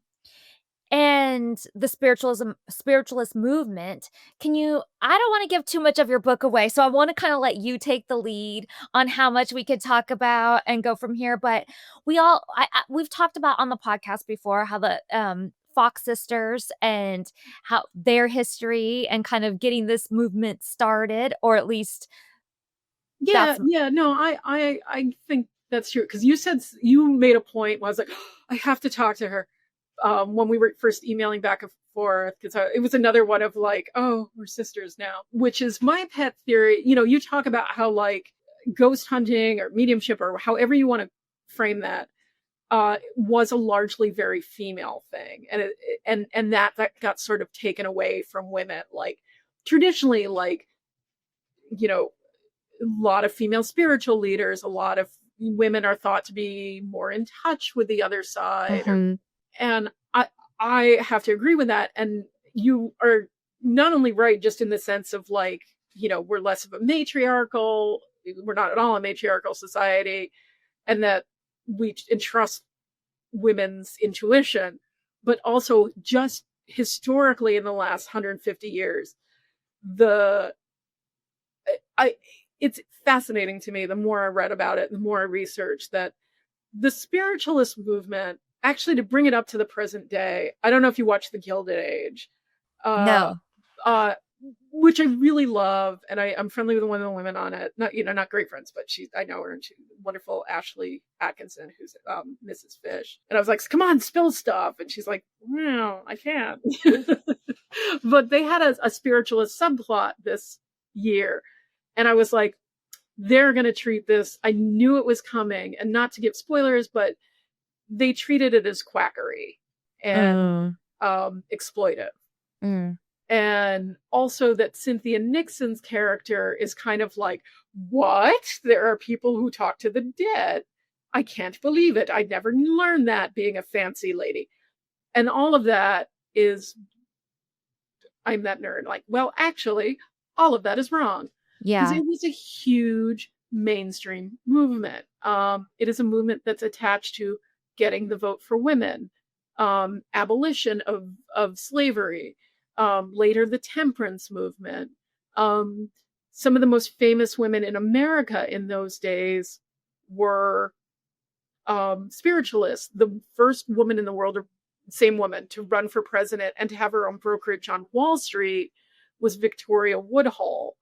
and the spiritualist movement. I don't want to give too much of your book away, so I want to kind of let you take the lead on how much we could talk about and go from here. But we've talked about on the podcast before how the Fox sisters and how their history and kind of getting this movement started, or at least no, I think that's true, because you made a point where I was like, oh, I have to talk to her when we were first emailing back and forth, because it was another one of like, oh, we're sisters now, which is my pet theory. You talk about how like ghost hunting or mediumship or however you want to frame that was a largely very female thing, and that got sort of taken away from women. Like traditionally, like a lot of female spiritual leaders, a lot of women are thought to be more in touch with the other side. Mm-hmm. And I have to agree with that. And you are not only right, just in the sense of like, we're less of a we're not at all a matriarchal society, and that we entrust women's intuition, but also just historically in the last 150 years, it's fascinating to me. The more I read about it, the more I researched that the spiritualist movement, actually, to bring it up to the present day, I don't know if you watch The Gilded Age. No. Which I really love, and I'm friendly with one of the women on it. Not great friends, but I know her, and she's wonderful, Ashley Atkinson, who's Mrs. Fish. And I was like, come on, spill stuff. And she's like, no, I can't. But they had a spiritualist subplot this year. And I was like, they're going to treat this. I knew it was coming, and not to give spoilers, but they treated it as quackery and exploitive. Mm. And also that Cynthia Nixon's character is kind of like, what? There are people who talk to the dead. I can't believe it. I never learned that, being a fancy lady. And all of that is, I'm that nerd. Like, well, actually, all of that is wrong. Yeah. Because it was a huge mainstream movement. It is a movement that's attached to getting the vote for women, abolition of slavery, later the temperance movement. Some of the most famous women in America in those days were spiritualists. The first woman in the world, or same woman, to run for president and to have her own brokerage on Wall Street was Victoria Woodhull.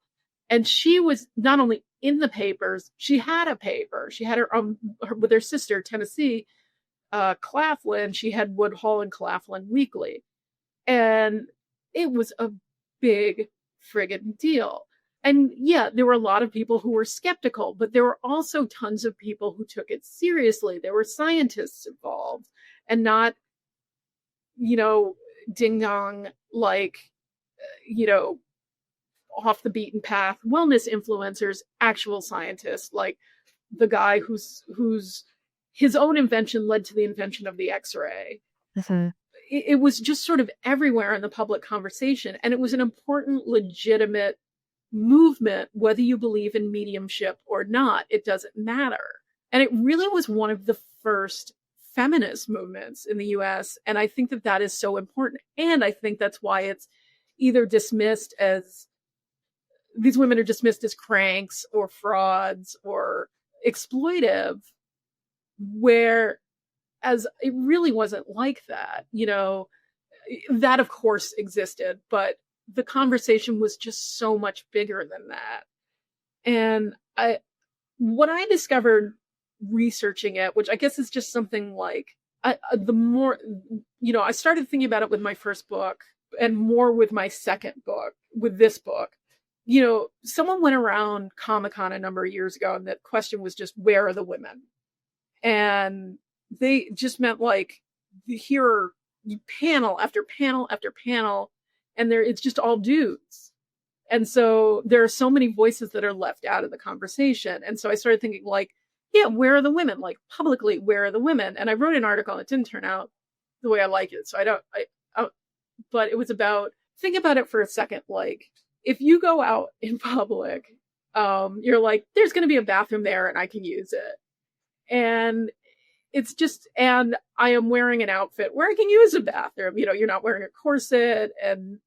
And she was not only in the papers, she had a paper. She had her with her sister, Tennessee Claflin. She had Woodhull and Claflin Weekly. And it was a big friggin' deal. And yeah, there were a lot of people who were skeptical, but there were also tons of people who took it seriously. There were scientists involved, and not, ding dong, like, off the beaten path wellness influencers, actual scientists, like the guy whose his own invention led to the invention of the X-ray. Mm-hmm. It was just sort of everywhere in the public conversation, and it was an important, legitimate movement, whether you believe in mediumship or not. It doesn't matter. And it really was one of the first feminist movements in the US, and I think that is so important. And I think that's why it's either dismissed as, these women are dismissed as cranks or frauds or exploitive, whereas it really wasn't like that. That of course existed, but the conversation was just so much bigger than that. And what I discovered researching it, which I guess is just something like, the more, I started thinking about it with my first book, and more with my second book, with this book. Someone went around Comic-Con a number of years ago, and the question was just, where are the women? And they just meant like, here are panel after panel after panel, and it's just all dudes. And so there are so many voices that are left out of the conversation. And so I started thinking, like, yeah, where are the women? Like, publicly, where are the women? And I wrote an article, and it didn't turn out the way I like it. So but it was about, think about it for a second. Like, if you go out in public, you're like, there's going to be a bathroom there and I can use it. And it's just, and I am wearing an outfit where I can use a bathroom. You're not wearing a corset and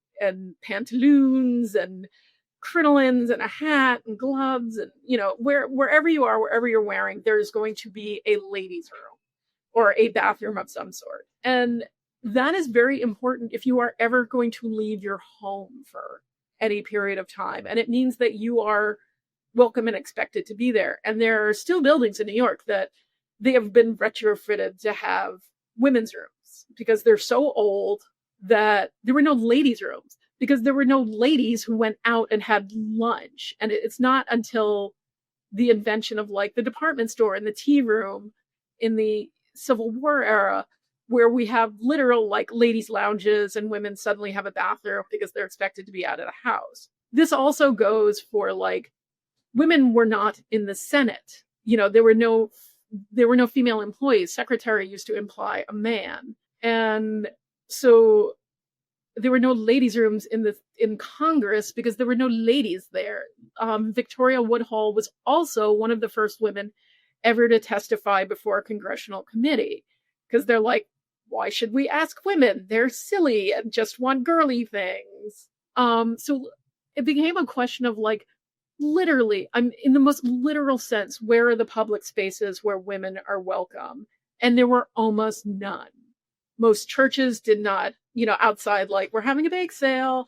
pantaloons and crinolines and a hat and gloves, and wherever you are, wherever you're wearing, there's going to be a ladies' room or a bathroom of some sort. And that is very important if you are ever going to leave your home for any period of time. And it means that you are welcome and expected to be there. And there are still buildings in New York that they have been retrofitted to have women's rooms, because they're so old that there were no ladies' rooms, because there were no ladies who went out and had lunch. And it's not until the invention of like the department store and the tea room in the Civil War era, where we have literal like ladies' lounges and women suddenly have a bathroom because they're expected to be out of the house. This also goes for like, women were not in the Senate. There were no female employees. Secretary used to imply a man. And so there were no ladies' rooms in Congress because there were no ladies there. Victoria Woodhull was also one of the first women ever to testify before a congressional committee, because they're like, why should we ask women? They're silly and just want girly things. So it became a question of like, literally, I'm in the most literal sense, where are the public spaces where women are welcome? And there were almost none. Most churches did not, outside, like, we're having a bake sale,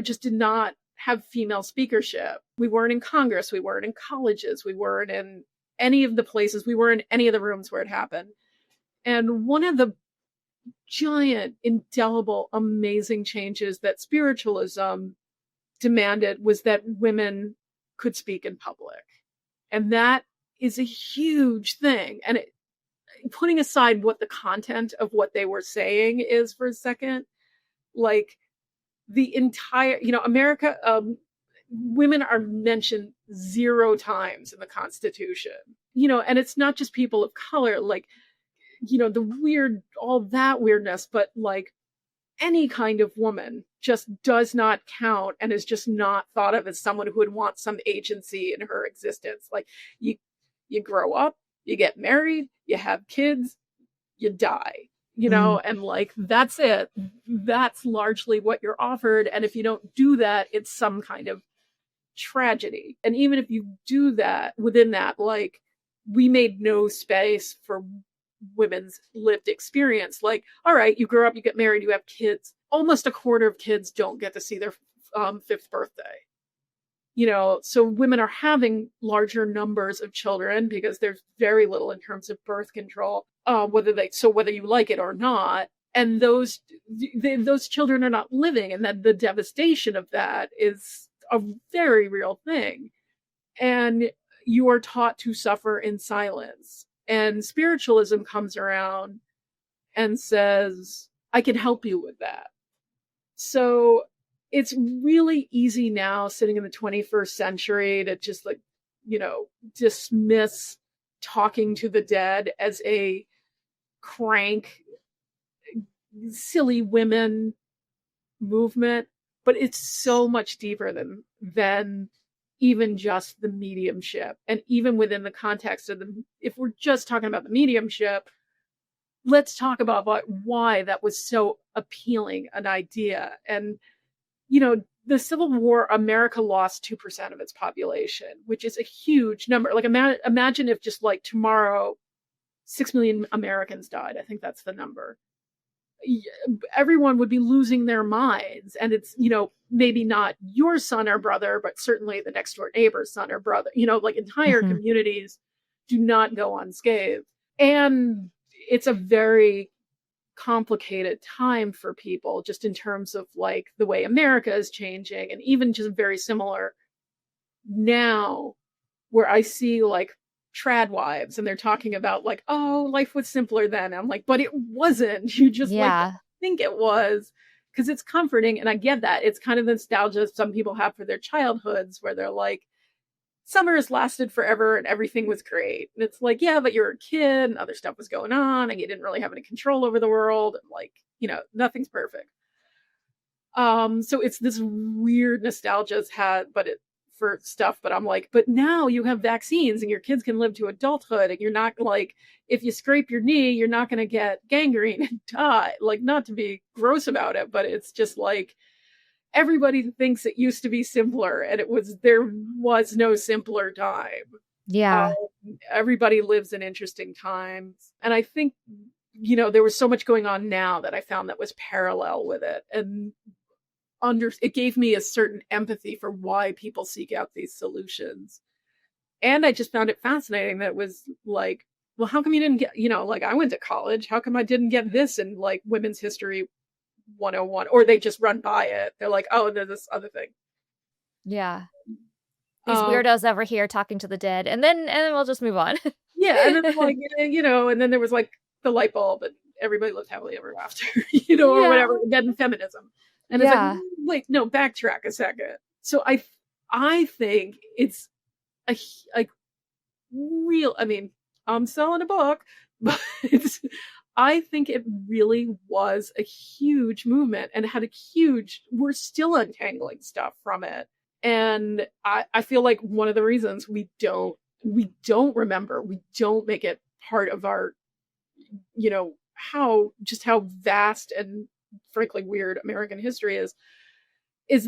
just did not have female speakership. We weren't in Congress. We weren't in colleges. We weren't in any of the places. We weren't in any of the rooms where it happened. And one of the giant, indelible, amazing changes that spiritualism demanded was that women could speak in public. And that is a huge thing. And putting aside what the content of what they were saying is for a second, like the entire, America, women are mentioned 0 times in the Constitution, and it's not just people of color, like, the weird, all that weirdness, but like any kind of woman just does not count and is just not thought of as someone who would want some agency in her existence. Like, you grow up, you get married, you have kids, you die, and like, that's it. That's largely what you're offered. And if you don't do that, it's some kind of tragedy. And even if you do that, within that, like, we made no space for women's lived experience. Like, all right, you grow up, you get married, you have kids. Almost a quarter of kids don't get to see their 5th birthday. So women are having larger numbers of children because there's very little in terms of birth control, whether you like it or not. and those children are not living, and that the devastation of that is a very real thing. And you are taught to suffer in silence. And spiritualism comes around and says, I can help you with that. So it's really easy now, sitting in the 21st century, to just like, dismiss talking to the dead as a crank, silly women movement. But it's so much deeper than even just the mediumship. And even within the context of if we're just talking about the mediumship, let's talk about why that was so appealing an idea. And, the Civil War, America lost 2% of its population, which is a huge number. Like, imagine if just like tomorrow, 6 million Americans died. I think that's the number. Everyone would be losing their minds. And it's, maybe not your son or brother, but certainly the next door neighbor's son or brother, like entire communities do not go unscathed. And it's a very complicated time for people, just in terms of like the way America is changing. And even just very similar now, where I see like trad wives and they're talking about like, oh, life was simpler then. I'm like, but it wasn't. You just like think it was, because it's comforting. And I get that. It's kind of the nostalgia some people have for their childhoods, where they're like, summers lasted forever and everything was great. And it's like, yeah, but you're a kid and other stuff was going on and you didn't really have any control over the world. And like, nothing's perfect. So it's this weird nostalgia's had, for stuff. But I'm like, but now you have vaccines and your kids can live to adulthood, and you're not like, if you scrape your knee, you're not going to get gangrene and die. Like, not to be gross about it, but it's just like, everybody thinks it used to be simpler, and there was no simpler time. Yeah. Everybody lives in interesting times. And I think, there was so much going on now that I found that was parallel with it. And it gave me a certain empathy for why people seek out these solutions. And I just found it fascinating that it was like, well, how come you didn't get, like, I went to college, how come I didn't get this in like women's history 101? Or they just run by it. They're like, oh, there's this other thing. Yeah. These weirdos over here talking to the dead, and then we'll just move on. Yeah. And then like, and then there was like the light bulb, and everybody lived happily ever after, or whatever. And then feminism. And it's like, wait, no, backtrack a second. So I think it's a real, I mean, I'm selling a book, but I think it really was a huge movement, and had we're still untangling stuff from it. And I feel like one of the reasons we don't remember, we don't make it part of our, how vast and frankly weird American history is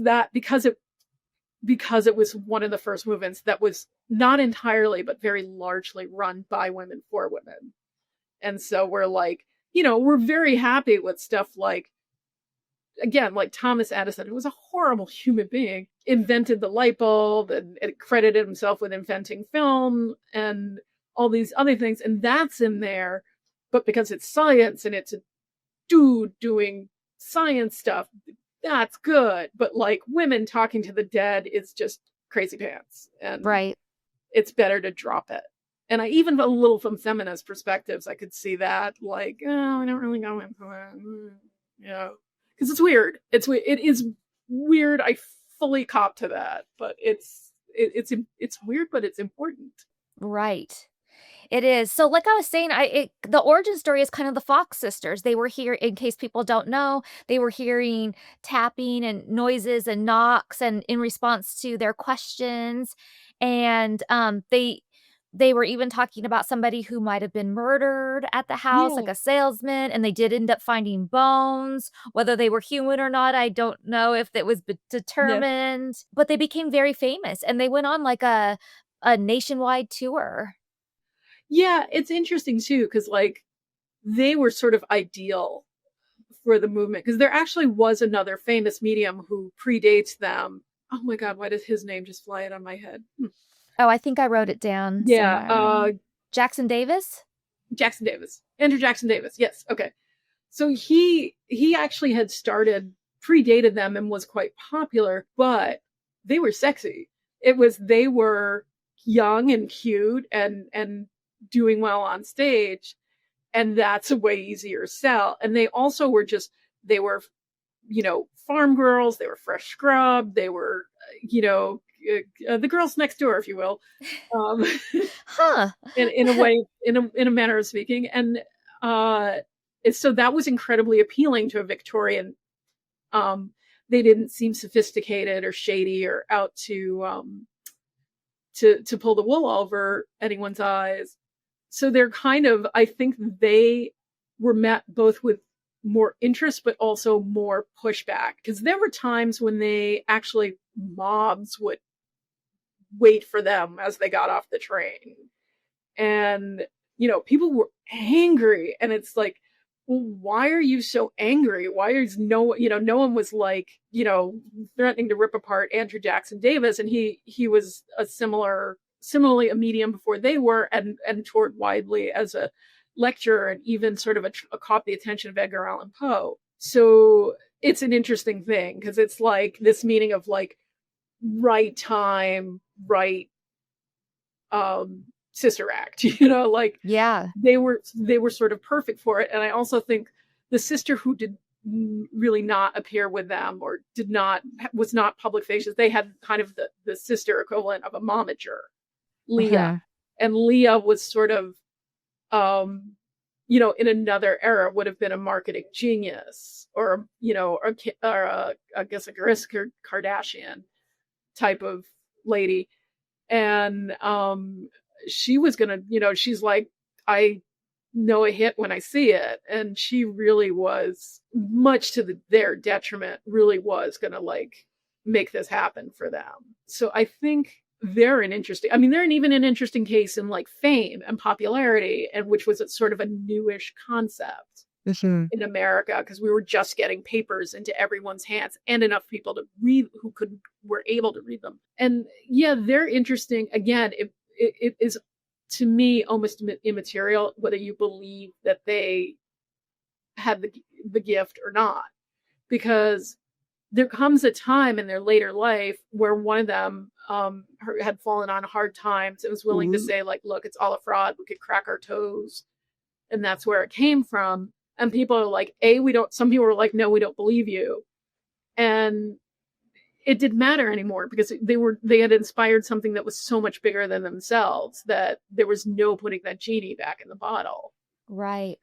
that because it was one of the first movements that was not entirely, but very largely run by women for women. And so we're like, we're very happy with stuff like, again, like Thomas Edison, who was a horrible human being, invented the light bulb and credited himself with inventing film and all these other things. And that's in there. But because it's science and it's a dude doing science stuff, that's good. But like, women talking to the dead is just crazy pants. And right. It's better to drop it. And I even, a little from feminist perspectives, I could see that, like, oh, I don't really go into it. Because it's weird. It is weird. I fully cop to that, but it's weird, but it's important. Right. It is. So like I was saying, the origin story is kind of the Fox sisters. They were here, in case people don't know, they were hearing tapping and noises and knocks, and in response to their questions. And they were even talking about somebody who might have been murdered at the house, like a salesman, and they did end up finding bones. Whether they were human or not, I don't know if it was determined. Yeah. But they became very famous, and they went on like a nationwide tour. Yeah, it's interesting too, because like they were sort of ideal for the movement, because there actually was another famous medium who predates them. Oh my God, why does his name just fly out on my head? Oh, I think I wrote it down. Yeah. Jackson Davis? Jackson Davis. Andrew Jackson Davis. Yes. Okay. So he actually had predated them and was quite popular, but they were sexy. They were young and cute and doing well on stage, and that's a way easier sell. And they also were they were, farm girls. They were fresh scrubbed. They were, the girls next door, if you will, Huh. in a way, in a manner of speaking. And so that was incredibly appealing to a Victorian. They didn't seem sophisticated or shady or out to pull the wool over anyone's eyes. So they're I think they were met both with more interest, but also more pushback. Because there were times when mobs would wait for them as they got off the train. And, people were angry. And it's like, well, why are you so angry? Why is no one was threatening to rip apart Andrew Jackson Davis. And he was similarly a medium before they were, and toured widely as a lecturer, and even sort of caught the attention of Edgar Allan Poe. So it's an interesting thing, because it's like this meaning of right time, right sister act, Yeah. they were sort of perfect for it. And I also think the sister who did really not appear with them, or was not public faces, they had kind of the sister equivalent of a momager, Leah. And Leah was sort of in another era would have been a marketing genius, or I guess a Kardashian type of lady. And she was gonna, she's like, I know a hit when I see it. And she really was, much to their detriment, really was gonna make this happen for them. So I think they're even an interesting case in fame and popularity, and which was sort of a newish concept in America, because we were just getting papers into everyone's hands, and enough people to read were able to read them. And yeah, they're interesting. Again, it is, to me, almost immaterial whether you believe that they had the gift or not, because there comes a time in their later life where one of them had fallen on hard times and was willing to say, look, it's all a fraud. We could crack our toes. And that's where it came from. And people are like, some people were like, no, we don't believe you. And it didn't matter anymore, because they had inspired something that was so much bigger than themselves, that there was no putting that genie back in the bottle. Right.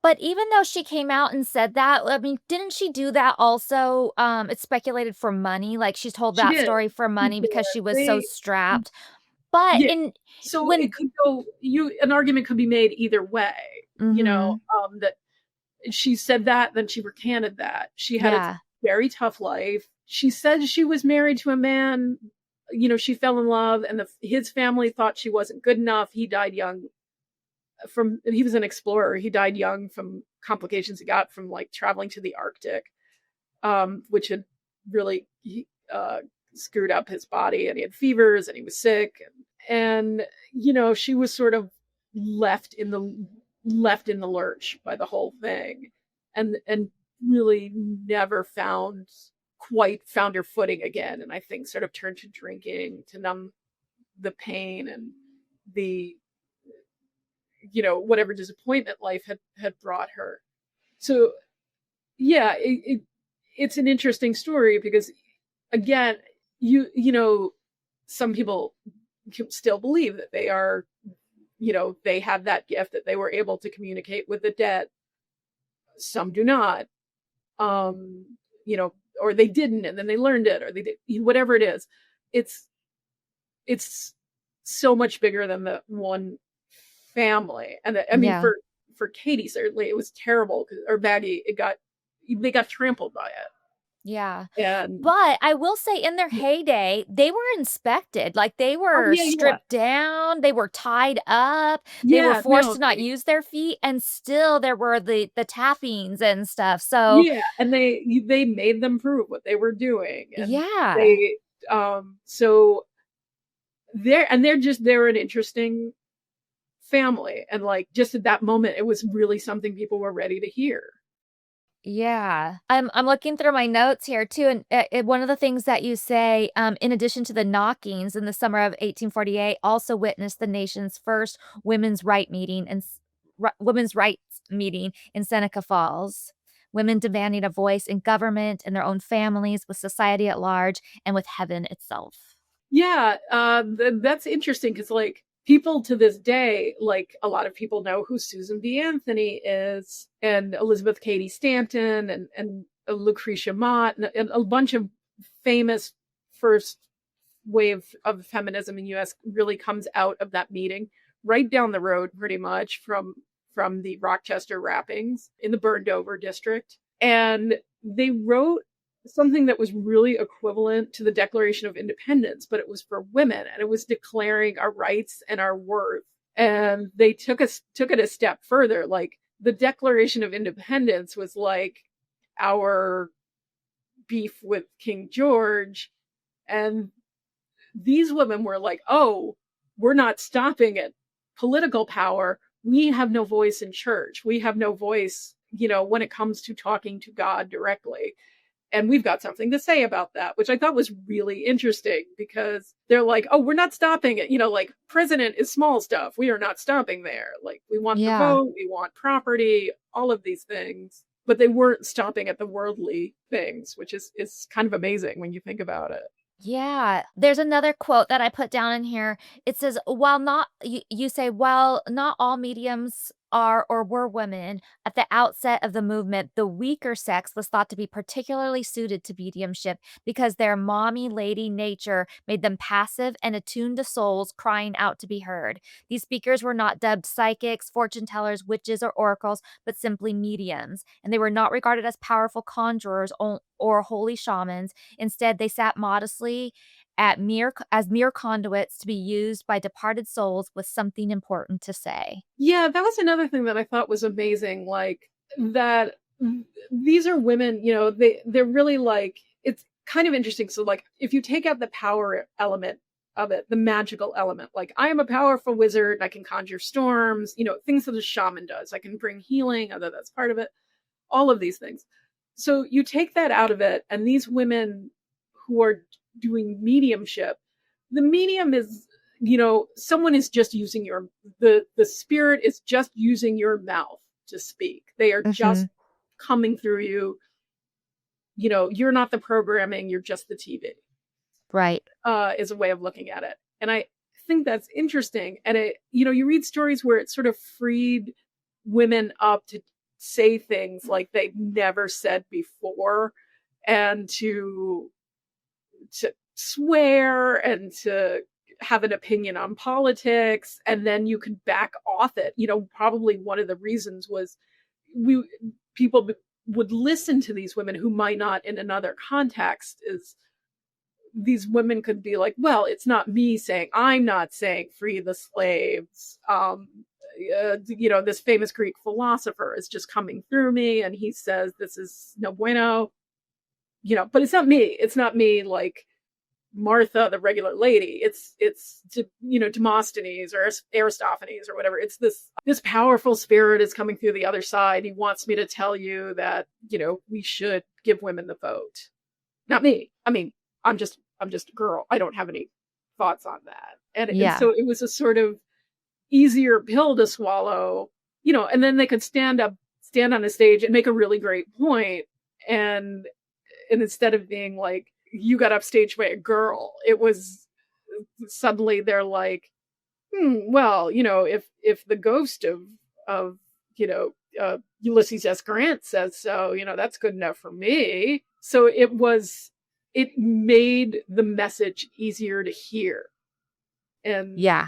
But even though she came out and said that, didn't she do that also? It's speculated for money. She told that story for money because she was so strapped. But it could go. An argument could be made either way. That she said that, then she recanted that. She had a very tough life. She said she was married to a man. She fell in love, and his family thought she wasn't good enough. He died young. He was an explorer. He died young from complications he got from traveling to the Arctic, which had really screwed up his body, and he had fevers, and he was sick, and she was sort of left in the lurch by the whole thing, and really never found her footing again. And I think sort of turned to drinking to numb the pain and the whatever disappointment life had brought her. So yeah, it's an interesting story, because again, some people still believe that they are, they have that gift, that they were able to communicate with the dead. Some do not, or they didn't, and then they learned it, or they did, whatever it is. It's so much bigger than the one family. And for Katie, certainly it was terrible, or Maggie, they got trampled by it. Yeah. And but I will say, in their heyday, they were inspected. They were stripped down, they were tied up, they were forced to not use their feet, and still there were the tappings and stuff. So and they made them prove what they were doing. And they so they're an interesting family. And like just at that moment, it was really something people were ready to hear. Yeah. I'm looking through my notes here too, and one of the things that you say, in addition to the knockings in the summer of 1848, also witnessed the nation's first women's rights meeting in Seneca Falls. Women demanding a voice in government, in their own families, with society at large, and with heaven itself. Yeah, that's interesting because like people to this day, like a lot of people know who Susan B. Anthony is, and Elizabeth Cady Stanton, and Lucretia Mott, and a bunch of famous first wave of feminism in U.S. really comes out of that meeting, right down the road, pretty much from the Rochester wrappings in the burned over district, and they wrote something that was really equivalent to the Declaration of Independence, but it was for women, and it was declaring our rights and our worth. And they took it a step further. Like the Declaration of Independence was like our beef with King George, and these women were like, "Oh, we're not stopping at political power. We have no voice in church. We have no voice, when it comes to talking to God directly." And we've got something to say about that, which I thought was really interesting because they're like, oh, we're not stopping it. Like president is small stuff. We are not stopping there. Like we want the Yeah. vote, we want property, all of these things. But they weren't stopping at the worldly things, which is kind of amazing when you think about it. Yeah, there's another quote that I put down in here. It says, "While not," you say, "While not all mediums are or were women, at the outset of the movement, the weaker sex was thought to be particularly suited to mediumship because their mommy lady nature made them passive and attuned to souls crying out to be heard. These speakers were not dubbed psychics, fortune tellers, witches, or oracles, but simply mediums, and they were not regarded as powerful conjurers or holy shamans. Instead, they sat modestly as mere conduits to be used by departed souls with something important to say." Yeah, that was another thing that I thought was amazing. Like that these are women, they're really like it's kind of interesting. So like if you take out the power element of it, the magical element, like I am a powerful wizard, I can conjure storms, things that a shaman does. I can bring healing, although that's part of it, all of these things. So you take that out of it, and these women who are doing mediumship, the medium is someone is just using the spirit is just using your mouth to speak. They are just Mhm. coming through you. You're not the programming, you're just the TV. Right. Is a way of looking at it. And I think that's interesting. And you read stories where it sort of freed women up to say things like they'd never said before, and to swear and to have an opinion on politics, and then you can back off it. Probably one of the reasons was we people would listen to these women who might not in another context. Is these women could be like, well, it's not me saying, I'm not saying free the slaves. This famous Greek philosopher is just coming through me, and he says this is no bueno. But it's not me. It's not me like Martha, the regular lady. It's Demosthenes or Aristophanes or whatever. It's this powerful spirit is coming through the other side. He wants me to tell you that we should give women the vote. Not me. I mean, I'm just a girl. I don't have any thoughts on that. And Yeah. so it was a sort of easier pill to swallow. And then they could stand on a stage and make a really great point, and instead of being like, you got upstaged by a girl, it was suddenly they're like, well, if the ghost of Ulysses S. Grant says so, that's good enough for me. So it made the message easier to hear. And Yeah.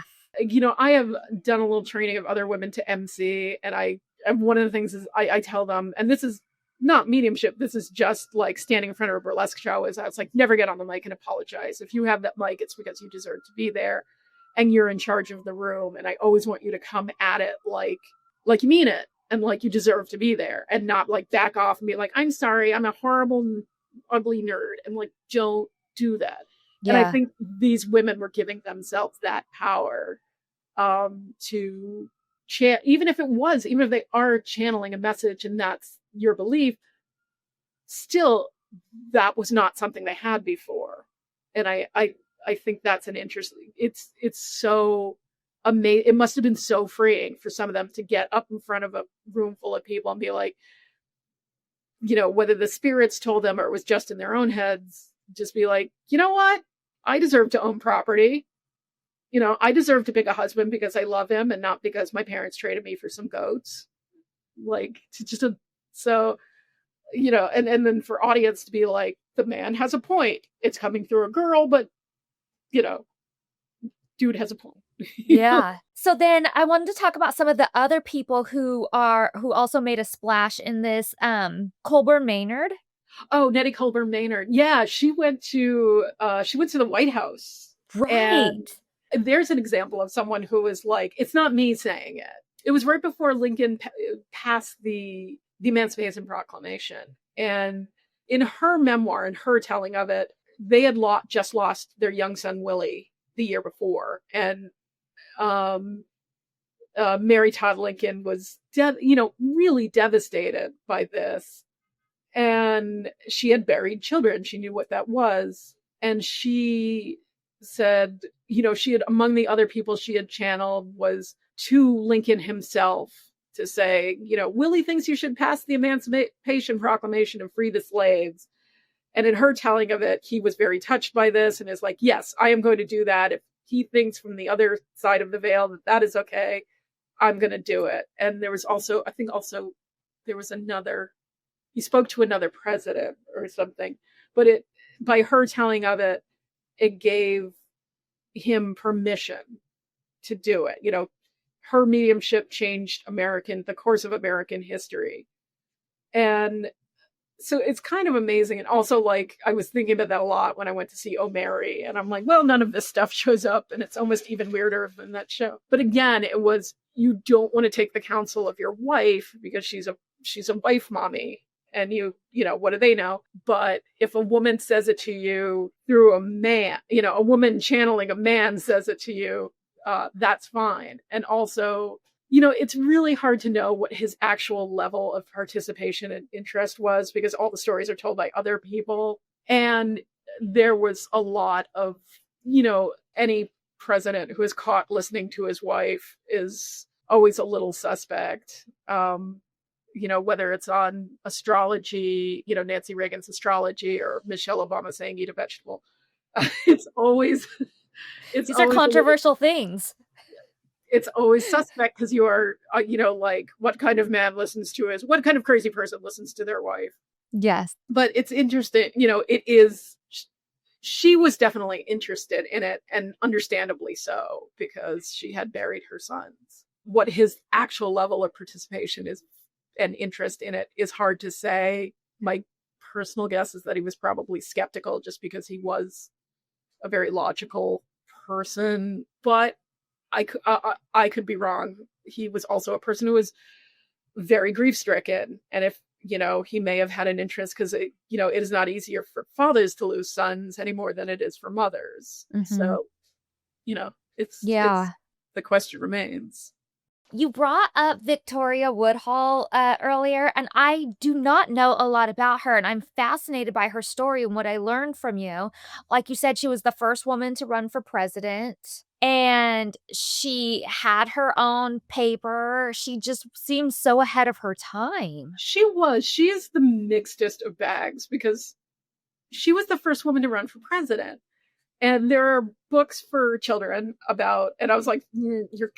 I have done a little training of other women to MC, and one of the things is I tell them, and this is not mediumship, this is just like standing in front of a burlesque show, is I was like, never get on the mic and apologize. If you have that mic, it's because you deserve to be there and you're in charge of the room. And I always want you to come at it like you mean it, and like you deserve to be there, and not like back off and be like, I'm sorry, I'm a horrible, ugly nerd. And like, don't do that. And I Yeah. think these women were giving themselves that power to even if they are channeling a message and that's your belief, still that was not something they had before. And I think that's an interesting, it's so amazing. It must have been so freeing for some of them to get up in front of a room full of people and be like, whether the spirits told them or it was just in their own heads, just be like, you know what? I deserve to own property. I deserve to pick a husband because I love him and not because my parents traded me for some goats. Like, and then for audience to be like, the man has a point. It's coming through a girl, but, dude has a point. Yeah. So then I wanted to talk about some of the other people who also made a splash in this. Colburn Maynard. Oh, Nettie Colburn Maynard. Yeah, she went to the White House. Right. And there's an example of someone who was like, it's not me saying it. It was right before Lincoln passed the Emancipation Proclamation. And in her memoir and her telling of it, they had just lost their young son, Willie, the year before. And Mary Todd Lincoln was, really devastated by this. And she had buried children. She knew what that was. And she said, among the other people she had channeled was to Lincoln himself to say, Willie thinks you should pass the Emancipation Proclamation and free the slaves. And in her telling of it, he was very touched by this and is like, yes, I am going to do that. If he thinks from the other side of the veil that is okay, I'm going to do it. And there was also, there was he spoke to another president or something, but by her telling of it, it gave him permission to do it. Her mediumship changed the course of American history. And so it's kind of amazing. And also, like, I was thinking about that a lot when I went to see O'Mary, and I'm like, well, none of this stuff shows up, and it's almost even weirder than that show. But again, it was, you don't want to take the counsel of your wife because she's a wife mommy, and what do they know? But if a woman says it to you through a man, a woman channeling a man says it to you, that's fine. And also, it's really hard to know what his actual level of participation and interest was because all the stories are told by other people. And there was a lot of, any president who is caught listening to his wife is always a little suspect. Whether it's on astrology, Nancy Reagan's astrology or Michelle Obama saying eat a vegetable. These are controversial things. It's always suspect because you are, like, what kind of man what kind of crazy person listens to their wife? Yes. But it's interesting, she was definitely interested in it, and understandably so, because she had buried her sons. What his actual level of participation is and interest in it is hard to say. My personal guess is that he was probably skeptical just because he was a very logical person, but I could be wrong. He was also a person who was very grief-stricken. And if, he may have had an interest because, it is not easier for fathers to lose sons any more than it is for mothers. Mm-hmm. So, it's the question remains. You brought up Victoria Woodhull earlier, and I do not know a lot about her, and I'm fascinated by her story and what I learned from you. Like you said, she was the first woman to run for president, and she had her own paper. She just seems so ahead of her time. She is the mixedest of bags because she was the first woman to run for president. And there are books for children about, and I was like, you're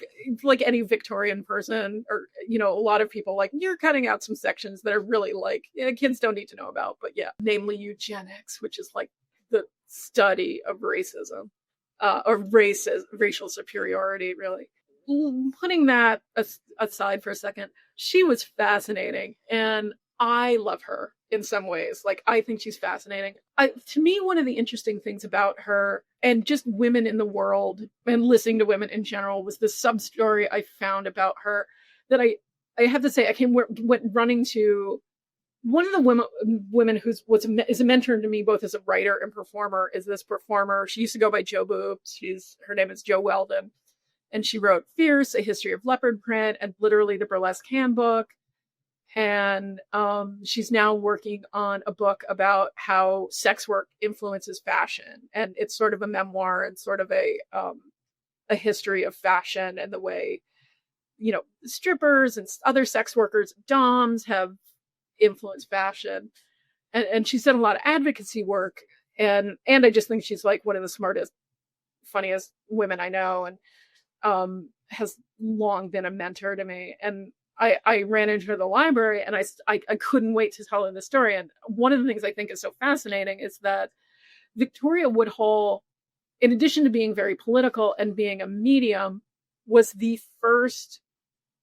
like any Victorian person or, a lot of people, like, you're cutting out some sections that are really like, kids don't need to know about. But yeah, namely eugenics, which is like the study of racism, or racial superiority, really. Putting that aside for a second, she was fascinating. And I love her in some ways. Like, I think she's fascinating. To me, one of the interesting things about her and just women in the world and listening to women in general was the sub-story I found about her that I have to say, went running to one of the women is a mentor to me, both as a writer and performer, is this performer. She used to go by Jo Boob. Her name is Jo Weldon. And she wrote Fierce, A History of Leopard Print, and literally the Burlesque Handbook. And she's now working on a book about how sex work influences fashion. And it's sort of a memoir and sort of a history of fashion and the way, strippers and other sex workers, doms, have influenced fashion. And she's done a lot of advocacy work. And I just think she's like one of the smartest, funniest women I know, and has long been a mentor to me. And I ran into her at the library, and I couldn't wait to tell her the story. And one of the things I think is so fascinating is that Victoria Woodhull, in addition to being very political and being a medium, was the first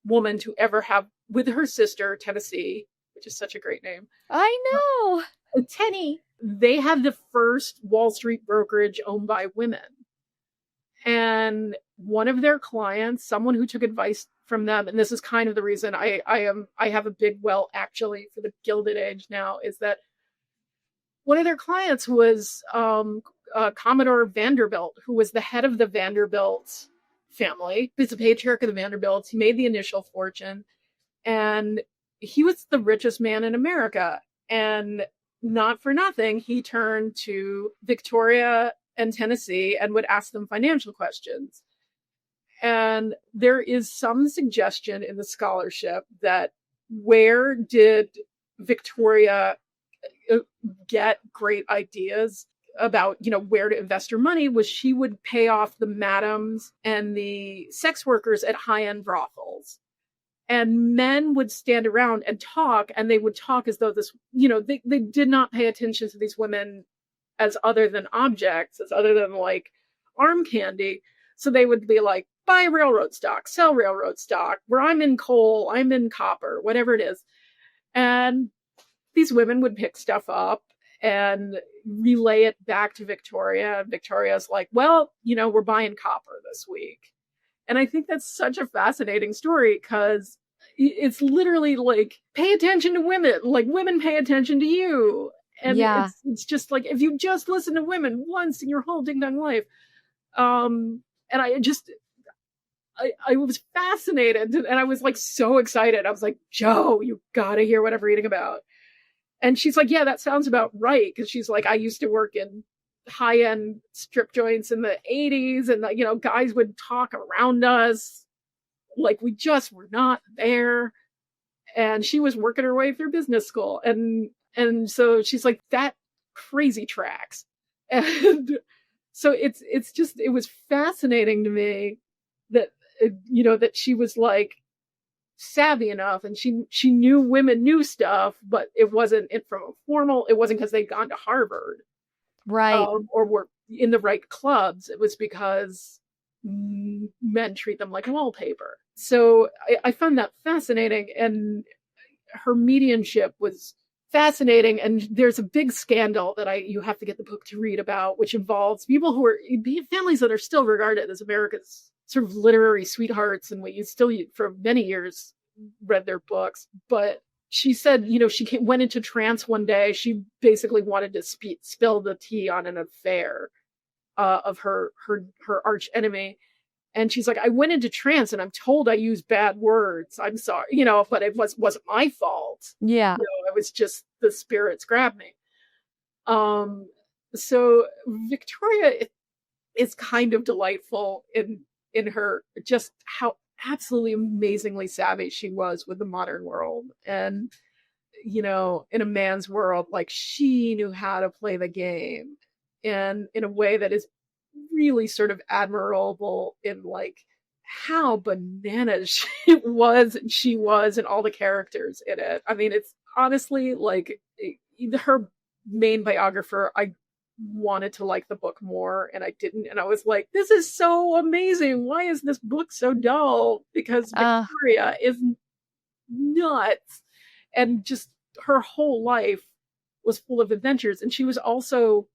woman to ever have, with her sister, Tennessee, which is such a great name. I know. Tenny, they had the first Wall Street brokerage owned by women. And one of their clients, someone who took advice from them, and this is kind of the reason I have a big well actually for the Gilded Age now, is that one of their clients was Commodore Vanderbilt, who was the head of the Vanderbilt family. He's the patriarch of the Vanderbilts. He made the initial fortune, and he was the richest man in America. And not for nothing, he turned to Victoria and Tennessee and would ask them financial questions. And there is some suggestion in the scholarship that where did Victoria get great ideas about, where to invest her money, was she would pay off the madams and the sex workers at high-end brothels. And men would stand around and talk, and they would talk as though this, they did not pay attention to these women as other than objects, as other than like arm candy. So they would be like, buy railroad stock, sell railroad stock, where I'm in coal, I'm in copper, whatever it is. And these women would pick stuff up and relay it back to Victoria. And Victoria's like, well, we're buying copper this week. And I think that's such a fascinating story, because it's literally like, pay attention to women, like women pay attention to you. And it's just like, if you just listen to women once in your whole ding dong life. And I was fascinated, and I was like so excited. I was like, Joe, you gotta hear what I'm reading about. And she's like, yeah, that sounds about right. Because she's like, I used to work in high-end strip joints in the 80s, and guys would talk around us like we just were not there. And she was working her way through business school, and so she's like, that crazy tracks. And so it was fascinating to me that that she was like savvy enough, and she knew women knew stuff, but it wasn't from a formal. It wasn't because they'd gone to Harvard, right, or were in the right clubs. It was because men treat them like wallpaper. So I found that fascinating, and her mediumship was fascinating. And there's a big scandal that you have to get the book to read about, which involves people who are families that are still regarded as America's sort of literary sweethearts, and what you still for many years read their books. But she said, she went into trance one day. She basically wanted to spill the tea on an affair of her arch enemy. And she's like, I went into trance, and I'm told I used bad words. I'm sorry, but it wasn't my fault. Yeah. It was just the spirits grabbed me. So Victoria is kind of delightful in her, just how absolutely amazingly savvy she was with the modern world. And, in a man's world, like, she knew how to play the game, and in a way that is really sort of admirable, in like how bananas she was and all the characters in it. I mean, it's honestly like her main biographer, I wanted to like the book more, and I didn't. And I was like, this is so amazing. Why is this book so dull? Because Victoria is nuts, and just her whole life was full of adventures. And she was also,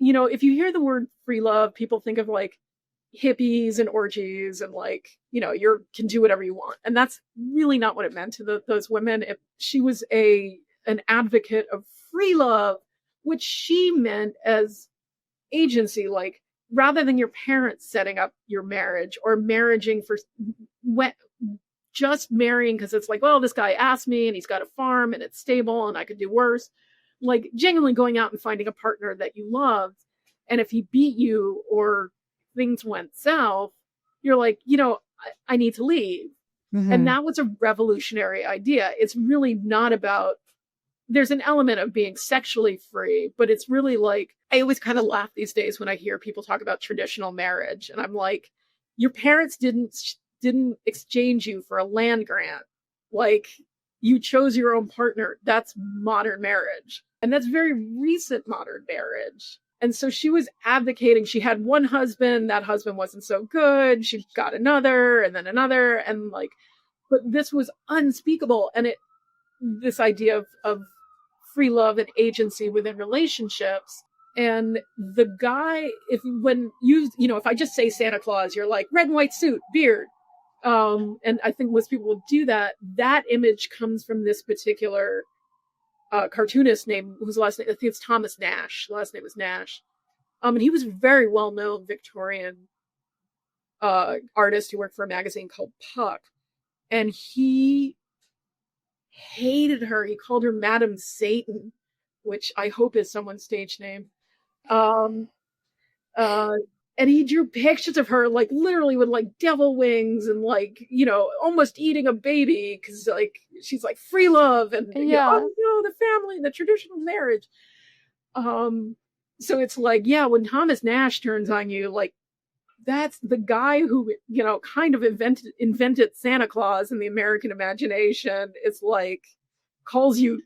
if you hear the word free love, people think of like hippies and orgies, and like, you can do whatever you want. And that's really not what it meant to those women. She was an advocate of free love, which she meant as agency, like rather than your parents setting up your marriage or marrying for just marrying because it's like, well, this guy asked me and he's got a farm and it's stable and I could do worse. Like genuinely going out and finding a partner that you loved. And if he beat you or things went south, you're like, I need to leave. Mm-hmm. And that was a revolutionary idea. It's really not about, there's an element of being sexually free, but it's really like, I always kind of laugh these days when I hear people talk about traditional marriage. And I'm like, your parents didn't exchange you for a land grant. Like, you chose your own partner. That's modern marriage. And that's very recent modern marriage. And so she was advocating, she had one husband, that husband wasn't so good. She got another and then another. And like, but this was unspeakable. And this idea of free love and agency within relationships. And the guy, if I just say Santa Claus, you're like red and white suit, beard. And I think most people will do that. That image comes from this particular cartoonist name, whose last name, I think it's Thomas Nash. Last name was Nash. And he was a very well-known Victorian artist who worked for a magazine called Puck. And he hated her. He called her Madam Satan, which I hope is someone's stage name. And he drew pictures of her, like literally with like devil wings and like, almost eating a baby because like she's like free love and the family, the traditional marriage. So it's like, when Thomas Nash turns on you, like that's the guy who, kind of invented Santa Claus in the American imagination. It's like calls you,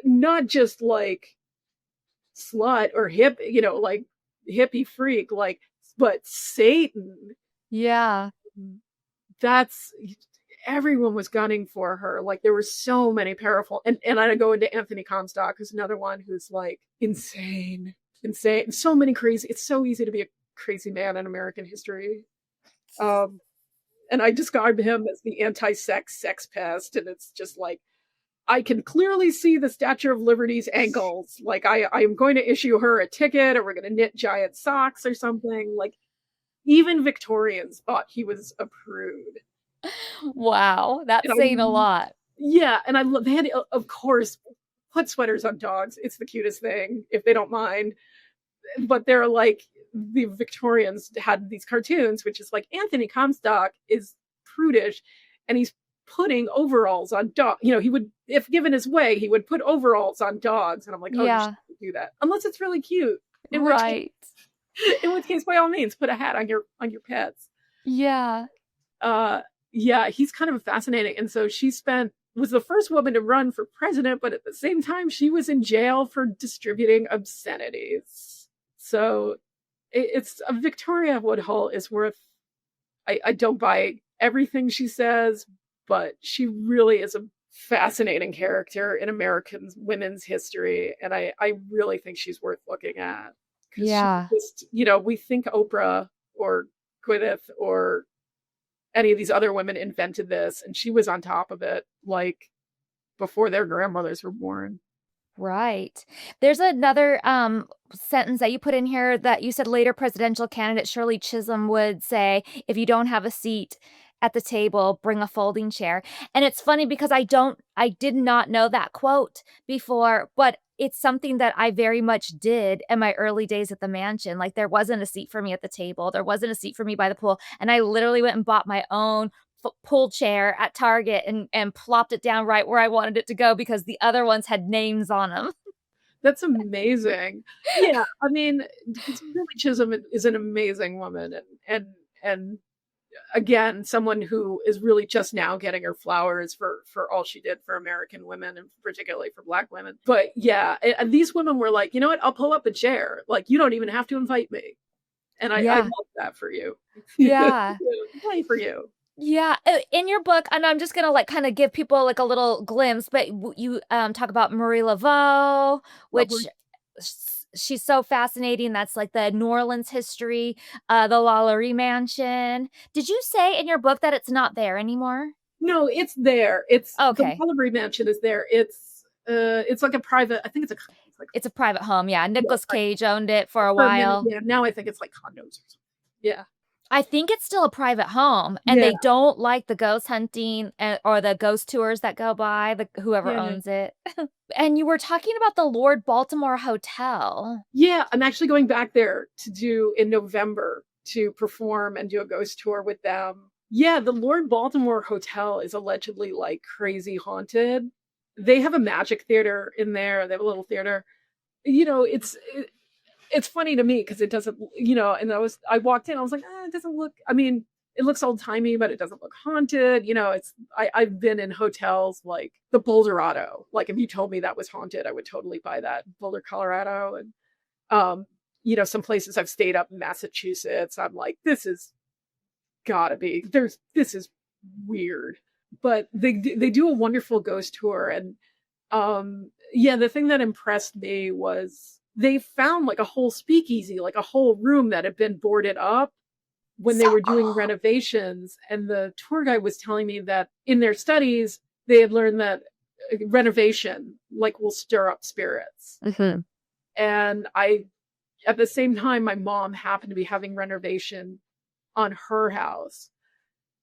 not just like slut or hip, like hippie freak, like, but Satan. Yeah. That's, everyone was gunning for her. Like there were so many powerful, and I go into Anthony Comstock, who's another one who's like insane. So many crazy, it's so easy to be a crazy man in American history. And I describe him as the anti-sex sex pest. And it's just like, I can clearly see the Statue of Liberty's ankles. Like I am going to issue her a ticket, or we're going to knit giant socks or something. Like even Victorians thought he was a prude. Wow, that's saying a lot. Yeah, and they had, of course, put sweaters on dogs. It's the cutest thing if they don't mind. But they're like, the Victorians had these cartoons, which is like Anthony Comstock is prudish, and he's putting overalls on dogs. He would, if given his way, he would put overalls on dogs. And I'm like, you shouldn't do that unless it's really cute. In which case, by all means, put a hat on your pets. Yeah. He's kind of fascinating. And so she was the first woman to run for president, but at the same time, she was in jail for distributing obscenities. So it's Victoria Woodhull is worth, I don't buy everything she says, but she really is a fascinating character in American women's history. And I really think she's worth looking at. Yeah. We think Oprah or Gwyneth or any of these other women invented this, and she was on top of it, like before their grandmothers were born. Right. There's another sentence that you put in here that you said later presidential candidate Shirley Chisholm would say, if you don't have a seat at the table, bring a folding chair. And it's funny because I did not know that quote before, but it's something that I very much did in my early days at the mansion. Like there wasn't a seat for me at the table. There wasn't a seat for me by the pool. And I literally went and bought my own pool chair at Target and plopped it down right where I wanted it to go because the other ones had names on them. That's amazing. Yeah. I mean, Shirley Chisholm is an amazing woman and again, someone who is really just now getting her flowers for all she did for American women and particularly for Black women. But yeah, and these women were like, you know what? I'll pull up a chair. Like, you don't even have to invite me. And I love that for you. Yeah. Play for you. Yeah, in your book, and I'm just gonna like kind of give people like a little glimpse, but you talk about Marie Laveau, which she's so fascinating. That's like the New Orleans history, the Lalaurie Mansion. Did you say in your book that it's not there anymore? No, it's there. It's okay. The Lalaurie Mansion is there. It's like a private. I think it's a like It's a private home. Yeah. Nicolas like, Cage owned it for a for a minute. while. Yeah, now I think it's like condos or something. Yeah. I think it's still a private home, and Yeah. they don't like the ghost hunting or the ghost tours that go by, whoever Yeah. owns it. And you were talking about the Lord Baltimore Hotel. Yeah, I'm actually going back there to do in November to perform and do a ghost tour with them. Yeah, the Lord Baltimore Hotel is allegedly like crazy haunted. They have a magic theater in there. They have a little theater. You know, it's funny to me because it doesn't, you know, and I walked in, I was like, it doesn't look, I mean, it looks old timey, but it doesn't look haunted. You know, I've been in hotels like the Boulderado. Like if you told me that was haunted, I would totally buy that. Boulder, Colorado. And, you know, some places I've stayed up in Massachusetts. I'm like, this is gotta be, this is weird. But they do a wonderful ghost tour. And, yeah, the thing that impressed me was they found like a whole speakeasy, like a whole room that had been boarded up when they were doing renovations. And the tour guide was telling me that in their studies, they had learned that renovation like will stir up spirits. Mm-hmm. And at the same time, my mom happened to be having renovation on her house.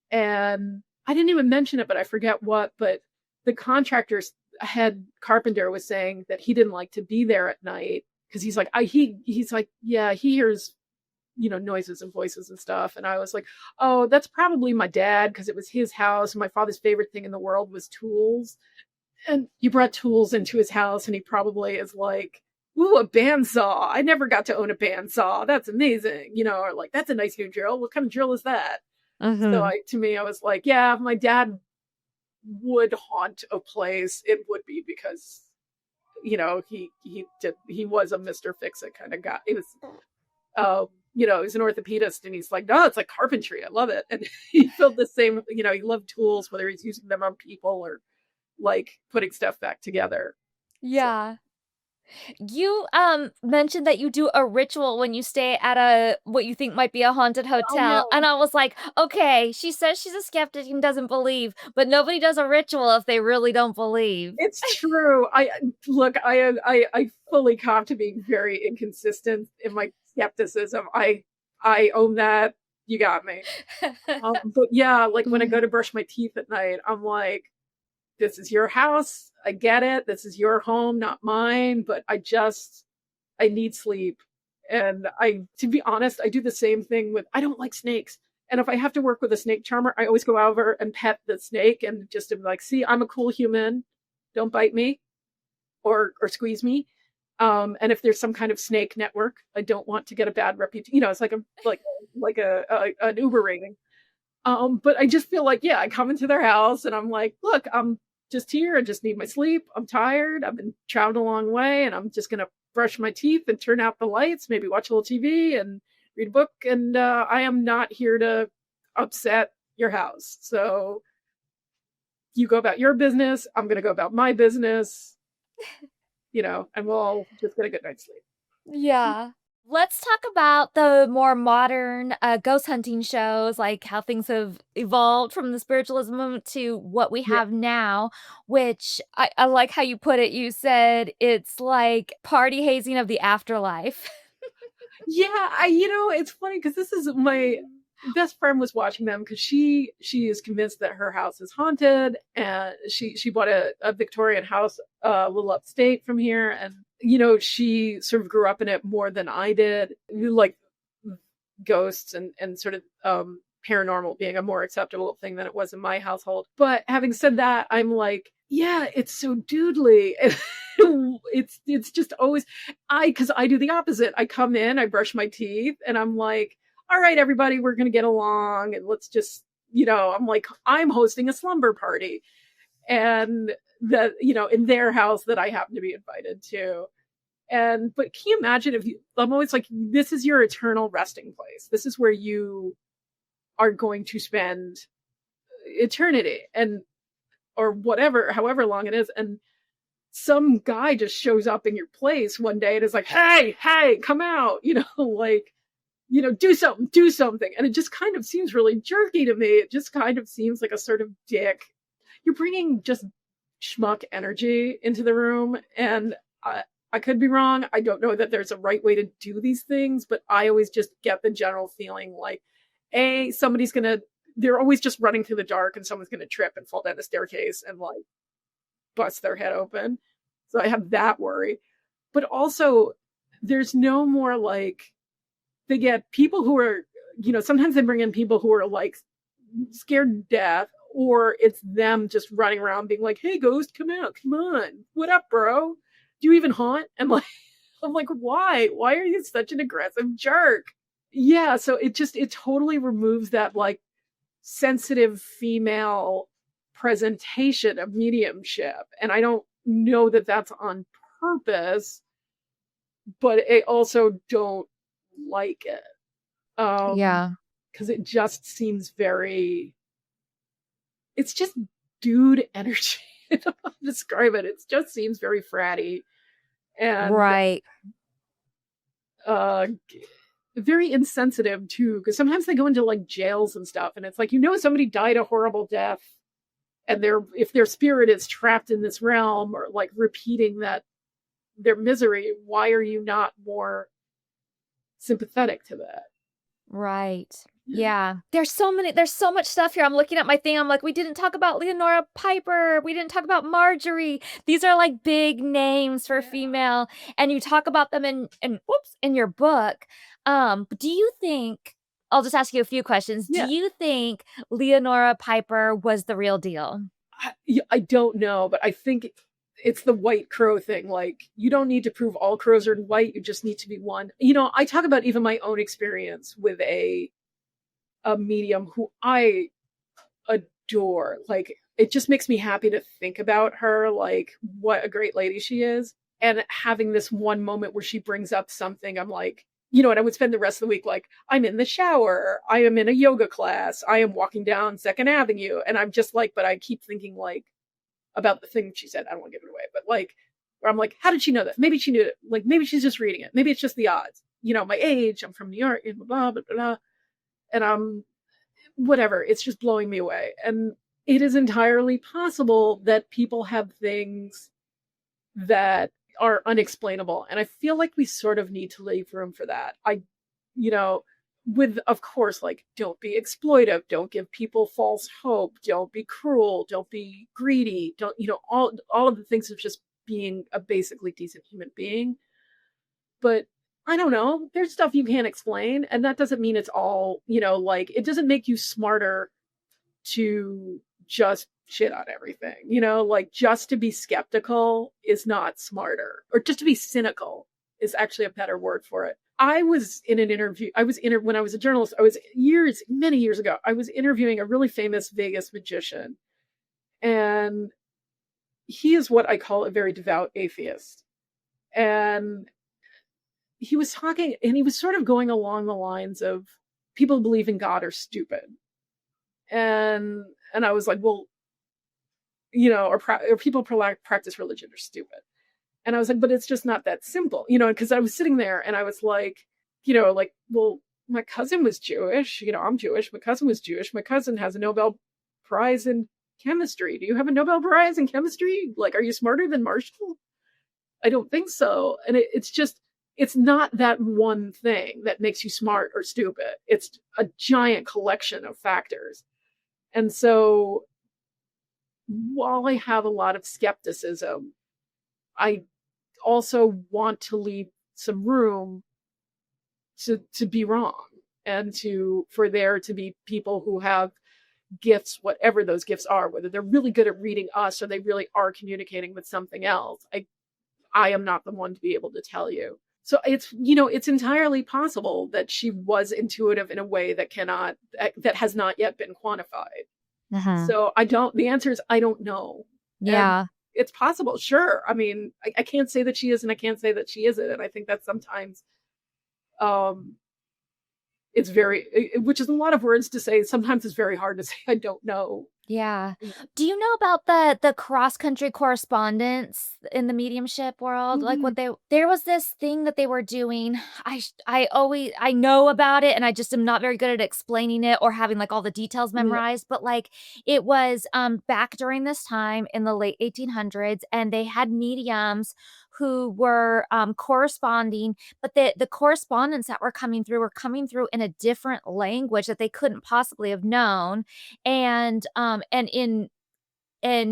And I didn't even mention it, but I forget what, but the contractor's head carpenter was saying that he didn't like to be there at night because he's like, he's like, yeah, he hears, you know, noises and voices and stuff. And I was like, oh, that's probably my dad because it was his house. And my father's favorite thing in the world was tools. And you brought tools into his house and he probably is like, ooh, a bandsaw. I never got to own a bandsaw. That's amazing. You know, or like, that's a nice new drill. What kind of drill is that? Mm-hmm. So to me, I was like, yeah, if my dad would haunt a place, it would be because, you know, he was a Mr. Fix-It kind of guy. He was, you know, he's an orthopedist and he's like, no, it's like carpentry. I love it. And he felt the same, you know, he loved tools, whether he's using them on people or like putting stuff back together. Yeah. So. You mentioned that you do a ritual when you stay at what you think might be a haunted hotel. Oh, yeah. And I was like, okay, she says she's a skeptic and doesn't believe, but nobody does a ritual if they really don't believe. It's true. I fully cop to being very inconsistent in my skepticism. I own that. You got me. But yeah, like when I go to brush my teeth at night, I'm like, this is your house. I get it. This is your home, not mine. But I need sleep. And to be honest, I do the same thing I don't like snakes. And if I have to work with a snake charmer, I always go over and pet the snake and just am like, see, I'm a cool human. Don't bite me or squeeze me. And if there's some kind of snake network, I don't want to get a bad reputation. You know, it's like an Uber rating. But I just feel like, yeah, I come into their house and I'm like, look, I'm just here. I just need my sleep. I'm tired. I've been traveling a long way and I'm just going to brush my teeth and turn out the lights, maybe watch a little TV and read a book. And I am not here to upset your house. So you go about your business. I'm going to go about my business, you know, and we'll all just get a good night's sleep. Yeah. Let's talk about the more modern ghost hunting shows, like how things have evolved from the spiritualism to what we have now, which I like how you put it. You said it's like party hazing of the afterlife. Yeah, you know, it's funny because this is my best friend was watching them because she is convinced that her house is haunted, and she bought a Victorian house a little upstate from here, and you know, she sort of grew up in it more than I did, like ghosts and sort of paranormal being a more acceptable thing than it was in my household. But having said that, I'm like, yeah, it's so doodly. It's just always because I do the opposite. I come in, I brush my teeth, and I'm like, all right, everybody, we're gonna get along, and let's just, you know, I'm like, I'm hosting a slumber party, and that, you know, in their house that I happen to be invited to. But can you imagine I'm always like, this is your eternal resting place. This is where you are going to spend eternity or whatever, however long it is. And some guy just shows up in your place one day and is like, hey, come out, you know, like, you know, do something. And it just kind of seems really jerky to me. It just kind of seems like a sort of dick. You're bringing just schmuck energy into the room. And I could be wrong. I don't know that there's a right way to do these things, but I always just get the general feeling like, they're always just running through the dark and someone's going to trip and fall down the staircase and like bust their head open. So I have that worry. But also, there's no more like, they get people who are, sometimes they bring in people who are like scared to death, or it's them just running around being like, hey, ghost, come out, come on. What up, bro? Do you even haunt? And like, I'm like, why? Why are you such an aggressive jerk? Yeah, so it totally removes that like sensitive female presentation of mediumship. And I don't know that that's on purpose, but I also don't like it. Yeah. Because it just seems it's just dude energy. I don't know how to describe it. It just seems very fratty and Right. very insensitive too. Because sometimes they go into like jails and stuff, and it's like, somebody died a horrible death, and if their spirit is trapped in this realm or like repeating that their misery, why are you not more sympathetic to that? Right. Yeah. There's so much stuff here. I'm looking at my thing. I'm like, we didn't talk about Leonora Piper. We didn't talk about Marjorie. These are like big names for female. And you talk about them in your book. Do you think, I'll just ask you a few questions. Yeah. Do you think Leonora Piper was the real deal? I don't know, but I think it's the white crow thing. Like, you don't need to prove all crows are white. You just need to be one. I talk about even my own experience with a medium who I adore. Like, it just makes me happy to think about her, like what a great lady she is. And having this one moment where she brings up something, I'm like, and I would spend the rest of the week like, I'm in the shower, I am in a yoga class, I am walking down Second Avenue, and I'm just like, but I keep thinking like about the thing she said. I don't want to give it away, but like, where I'm like, how did she know that? Maybe she knew it. Like, maybe she's just reading it. Maybe it's just the odds. My age, I'm from New York, and blah, blah, blah, blah. And whatever. It's just blowing me away. And it is entirely possible that people have things that are unexplainable. And I feel like we sort of need to leave room for that. With, of course, like, don't be exploitive, don't give people false hope, don't be cruel, don't be greedy, don't, all of the things of just being a basically decent human being. But I don't know, there's stuff you can't explain, and that doesn't mean it's all, like, it doesn't make you smarter to just shit on everything, like, just to be skeptical is not smarter, or just to be cynical is actually a better word for it. I was in an interview. When I was a journalist, many years ago, I was interviewing a really famous Vegas magician. And he is what I call a very devout atheist. And he was talking, and he was sort of going along the lines of, people who believe in God are stupid. And I was like, well, or people practice religion are stupid. And I was like, but it's just not that simple, because I was sitting there and I was like, well, my cousin was Jewish, I'm Jewish. My cousin was Jewish. My cousin has a Nobel Prize in chemistry. Do you have a Nobel Prize in chemistry? Like, are you smarter than Marshall? I don't think so. And it's not that one thing that makes you smart or stupid. It's a giant collection of factors. And so while I have a lot of skepticism, I also want to leave some room to be wrong, and for there to be people who have gifts, whatever those gifts are, whether they're really good at reading us or they really are communicating with something else. I am not the one to be able to tell you. So it's entirely possible that she was intuitive in a way that has not yet been quantified. Uh-huh. So the answer is, I don't know. Yeah. And it's possible. Sure. I mean, I can't say that she is, and I can't say that she isn't. And I think that sometimes, it's which is a lot of words to say. Sometimes it's very hard to say, I don't know. Yeah. Do you know about the cross-country correspondence in the mediumship world? Mm-hmm. Like there was this thing that they were doing. I know about it, and I just am not very good at explaining it or having like all the details memorized, but like it was back during this time in the late 1800s, and they had mediums who were corresponding, but the correspondence that were coming through in a different language that they couldn't possibly have known, and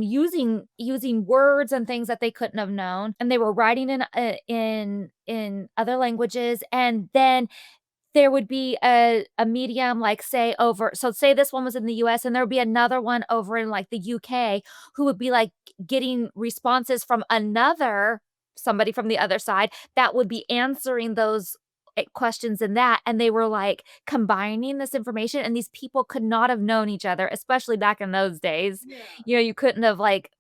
using words and things that they couldn't have known, and they were writing in other languages, and then there would be a medium, like, say, over so say this one was in the US, and there would be another one over in, like, the UK who would be, like, getting responses from somebody from the other side that would be answering those, questions in that, and they were, like, combining this information, and these people could not have known each other, especially back in those days. Yeah. You couldn't have, like,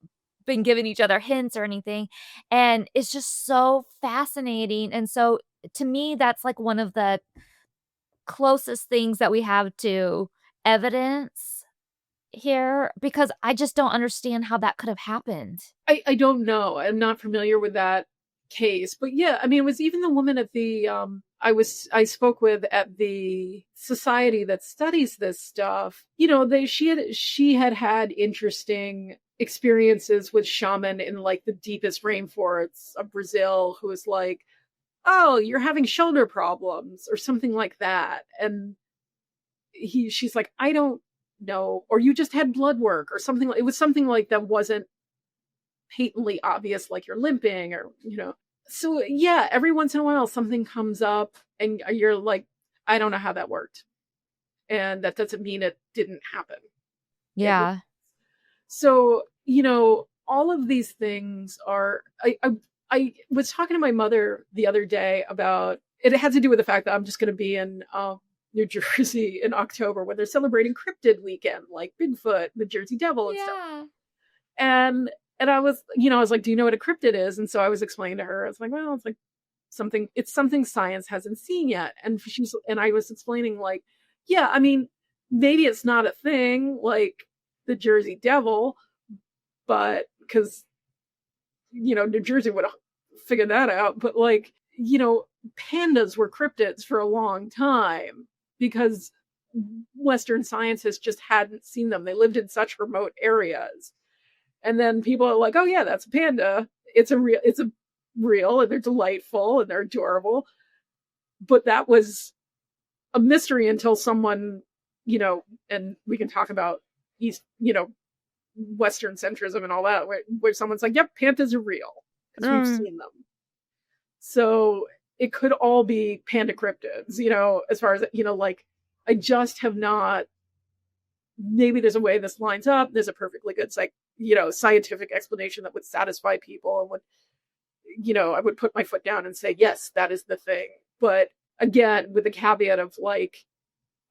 been giving each other hints or anything, and it's just so fascinating, and so, to me, that's, like, one of the closest things that we have to evidence here, because I just don't understand how that could have happened. I don't know. I'm not familiar with that case, but yeah, I mean, it was even the woman at the I spoke with at the society that studies this stuff. She had interesting experiences with shaman in like the deepest rainforests of Brazil, who was like, "Oh, you're having shoulder problems," or something like that, and she's like, "I don't know," or "You just had blood work," or something. It was something like that wasn't patently obvious, like you're limping, or so yeah, every once in a while something comes up and you're like, I don't know how that worked, and that doesn't mean it didn't happen. Yeah. So all of these things are I was talking to my mother the other day about it. Had to do with the fact that I'm just going to be in New Jersey in October when they're celebrating cryptid weekend, like Bigfoot, the Jersey Devil, and stuff. And I was, like, "Do you know what a cryptid is?" And so I was explaining to her, I was like, "Well, it's like something science hasn't seen yet." And I was explaining, like, yeah, I mean, maybe it's not a thing like the Jersey Devil, but because, New Jersey would have figured that out. But like, pandas were cryptids for a long time because Western scientists just hadn't seen them. They lived in such remote areas. And then people are like, "Oh yeah, that's a panda. It's a real, and they're delightful and they're adorable." But that was a mystery until someone, and we can talk about Western centrism and all that, where someone's like, "Yep, pandas are real because we've seen them." So it could all be panda cryptids, as far as, like, I just have not, maybe there's a way this lines up. There's a perfectly good scientific explanation that would satisfy people and would, I would put my foot down and say, yes, that is the thing. But again, with the caveat of like,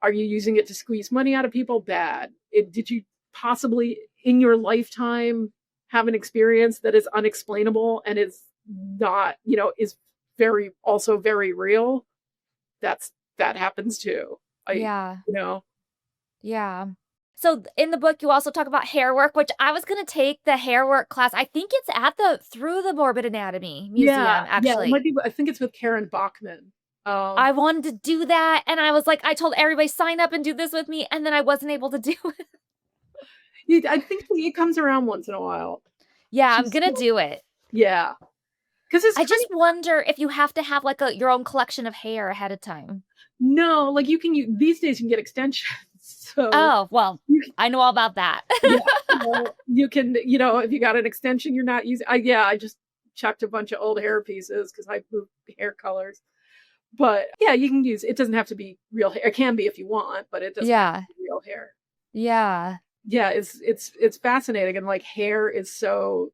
are you using it to squeeze money out of people? Bad. Did you possibly in your lifetime have an experience that is unexplainable and is not, is also very real? That happens too. Yeah. You know? Yeah. So in the book, you also talk about hair work, which I was going to take the hair work class. I think it's through the Morbid Anatomy Museum, Yeah, it actually. might be. I think it's with Karen Bachman. I wanted to do that, and I was like, I told everybody, sign up and do this with me, and then I wasn't able to do it. I think it comes around once in a while. Yeah, I'm gonna do it. Yeah, because I just wonder if you have to have like your own collection of hair ahead of time. No, like these days you can get extensions. So oh well, I know all about that. Yeah, you can, if you got an extension you're not using. I just chucked a bunch of old hair pieces because I moved hair colors. But yeah, you can use it. Doesn't have to be real hair. It can be if you want, but it doesn't have to be real hair. Yeah. Yeah, it's fascinating, and like hair is so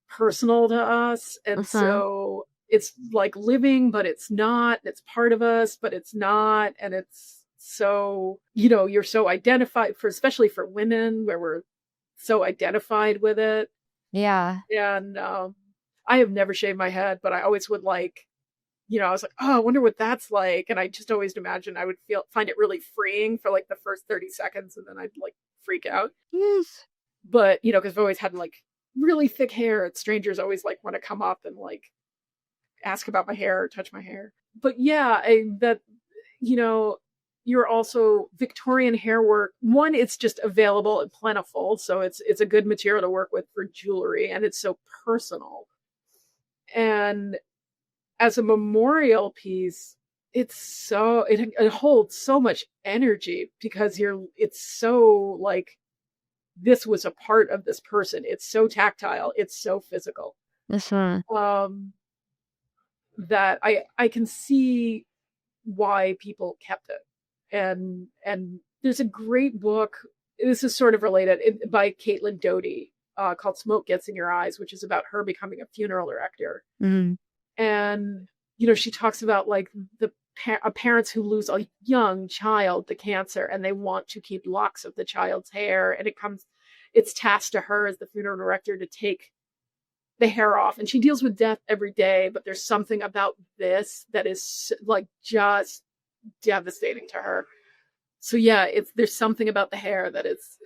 personal to us, and so it's like living, but it's not. It's part of us, but it's not, and it's so you're so identified especially for women, where we're so identified with it. Yeah. And I have never shaved my head, but I always would like. I was like, oh, I wonder what that's like. And I just always imagined I would find it really freeing for like the first 30 seconds. And then I'd like freak out. Yes. But, because I've always had like really thick hair. Strangers always like want to come up and like ask about my hair or touch my hair. But yeah, you're also Victorian hair work. One, it's just available and plentiful. So it's a good material to work with for jewelry. And it's so personal. And as a memorial piece, it holds so much energy because it's so like this was a part of this person. It's so tactile, it's so physical. Mhm. Um that I can see why people kept it. And there's a great book. This is sort of related by Caitlin Doty called "Smoke Gets in Your Eyes," which is about her becoming a funeral director. Mhm. And she talks about like the parents who lose a young child to cancer, and they want to keep locks of the child's hair, and it's tasked to her as the funeral director to take the hair off, and she deals with death every day, but there's something about this that is like just devastating to her. So yeah, there's something about the hair that is,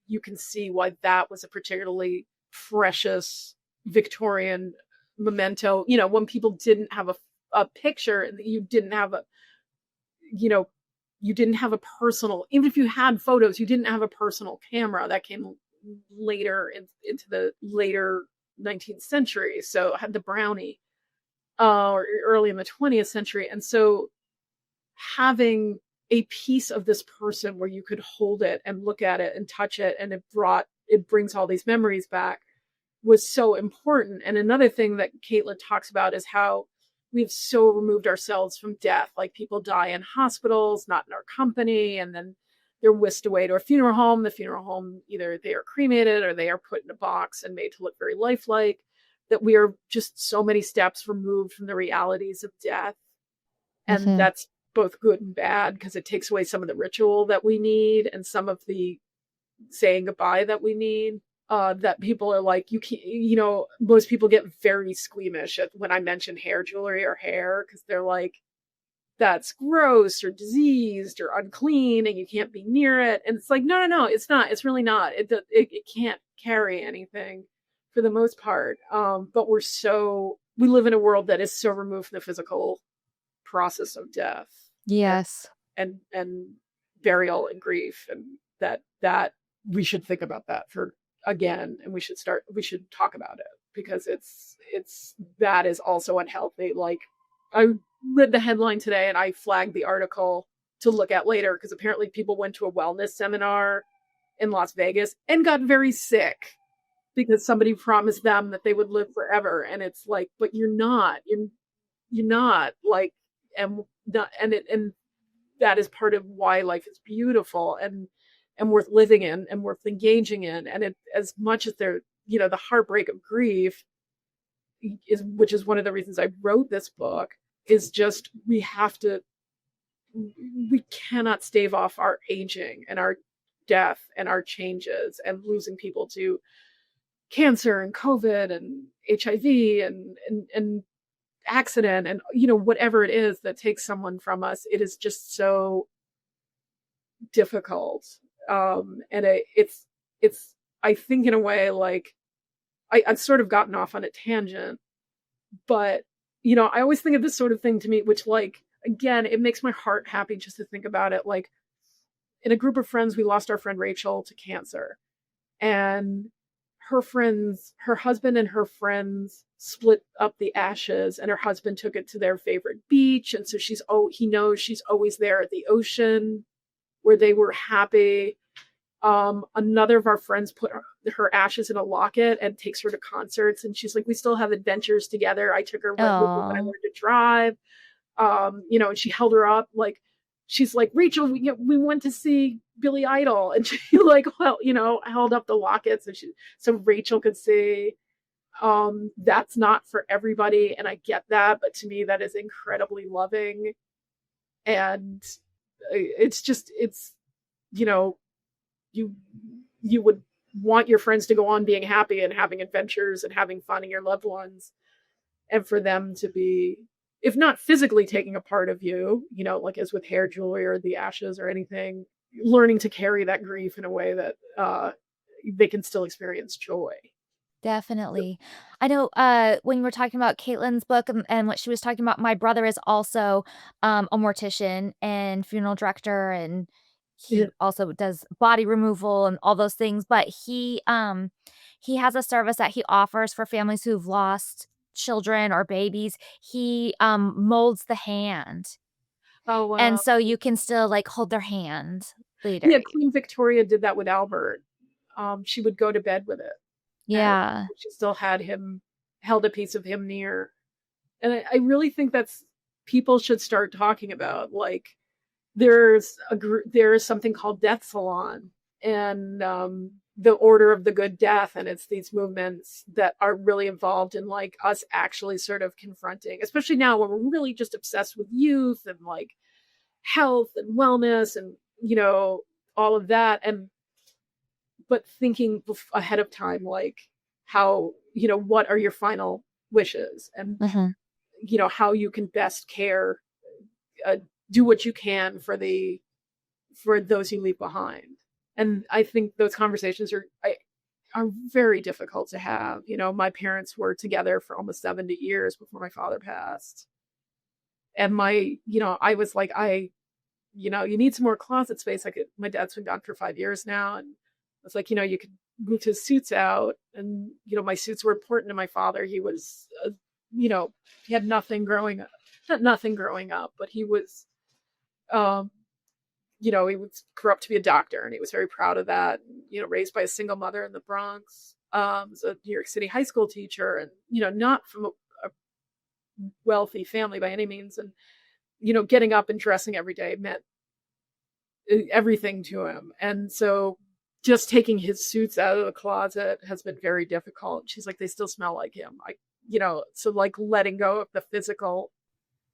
you can see why that was a particularly precious Victorian memento. When people didn't have a picture, you didn't have a you know you didn't have a personal, even if you had photos, you didn't have a personal camera. That came later into the later 19th century. So I had the brownie, or early in the 20th century. And so having a piece of this person where you could hold it and look at it and touch it, and it brings all these memories back, was so important. And another thing that Caitlin talks about is how we've so removed ourselves from death. Like people die in hospitals, not in our company, and then they're whisked away to a funeral home. The funeral home, either they are cremated or they are put in a box and made to look very lifelike. That we are just so many steps removed from the realities of death. And Mhm. that's both good and bad, because it takes away some of the ritual that we need and some of the saying goodbye that we need. That people are like, you can't, most people get very squeamish when I mention hair jewelry or hair, because they're like, that's gross or diseased or unclean and you can't be near it. And it's like, no, it's not. It's really not. It can't carry anything for the most part. But we live in a world that is so removed from the physical process of death and Yes. and burial and grief, and that we should think about that for again, and we should talk about it, because it's that is also unhealthy. Like, I read the headline today and I flagged the article to look at later, because apparently people went to a wellness seminar in Las Vegas and got very sick because somebody promised them that they would live forever, and it's like, but you're not like, and and that is part of why life is beautiful and worth living in and worth engaging in. And it, as much as the heartbreak of grief which is one of the reasons I wrote this book, is just we cannot stave off our aging and our death and our changes and losing people to cancer and COVID and HIV and accident, and whatever it is that takes someone from us. It is just so difficult. And it's I think, in a way, like, I've sort of gotten off on a tangent, but I always think of this sort of thing to me, which, like, again, it makes my heart happy just to think about it. Like, in a group of friends, we lost our friend Rachel to cancer, and her husband and her friends split up the ashes, and her husband took it to their favorite beach. And so he knows she's always there at the ocean where they were happy. Another of our friends put her ashes in a locket and takes her to concerts. And she's like, we still have adventures together. I took her with me when I Oh. learned to drive. And she held her up. Like, she's like, Rachel, we went to see Billy Idol. And she like, well, held up the locket so Rachel could see. That's not for everybody. And I get that. But to me, that is incredibly loving. And it's you know, you you would want your friends to go on being happy and having adventures and having fun, and your loved ones, and for them to be, if not physically taking a part of you, like as with hair jewelry or the ashes or anything, learning to carry that grief in a way that they can still experience joy. So, Definitely. I know, when you were talking about Caitlin's book and what she was talking about, my brother is also, a mortician and funeral director, and yeah. he also does body removal and all those things, but he has a service that he offers for families who've lost children or babies, he molds the hand. Oh, And wow. so you can still like hold their hand later. Yeah, Queen Victoria did that with Albert. She would go to bed with it. And Yeah. she still held a piece of him near. And I really think that's people should start talking about. Like, there is something called Death Salon, and the Order of the Good Death, and it's these movements that are really involved in like us actually sort of confronting, especially now when we're really just obsessed with youth and like health and wellness and all of that, and but thinking ahead of time, like how what are your final wishes, and Mm-hmm. how you can best care, uh, do what you can for those you leave behind. And I think those conversations are very difficult to have. My parents were together for almost 70 years before my father passed. And I was like, you need some more closet space. My dad's been gone for 5 years now. And it's like, you could move his suits out. And, my suits were important to my father. He was, he had nothing growing up, not nothing growing up, but he was, he grew up to be a doctor, and he was very proud of that. Raised by a single mother in the Bronx, was a New York City high school teacher, and, not from a wealthy family by any means. And, getting up and dressing every day meant everything to him. And so just taking his suits out of the closet has been very difficult. She's like, they still smell like him. So like letting go of the physical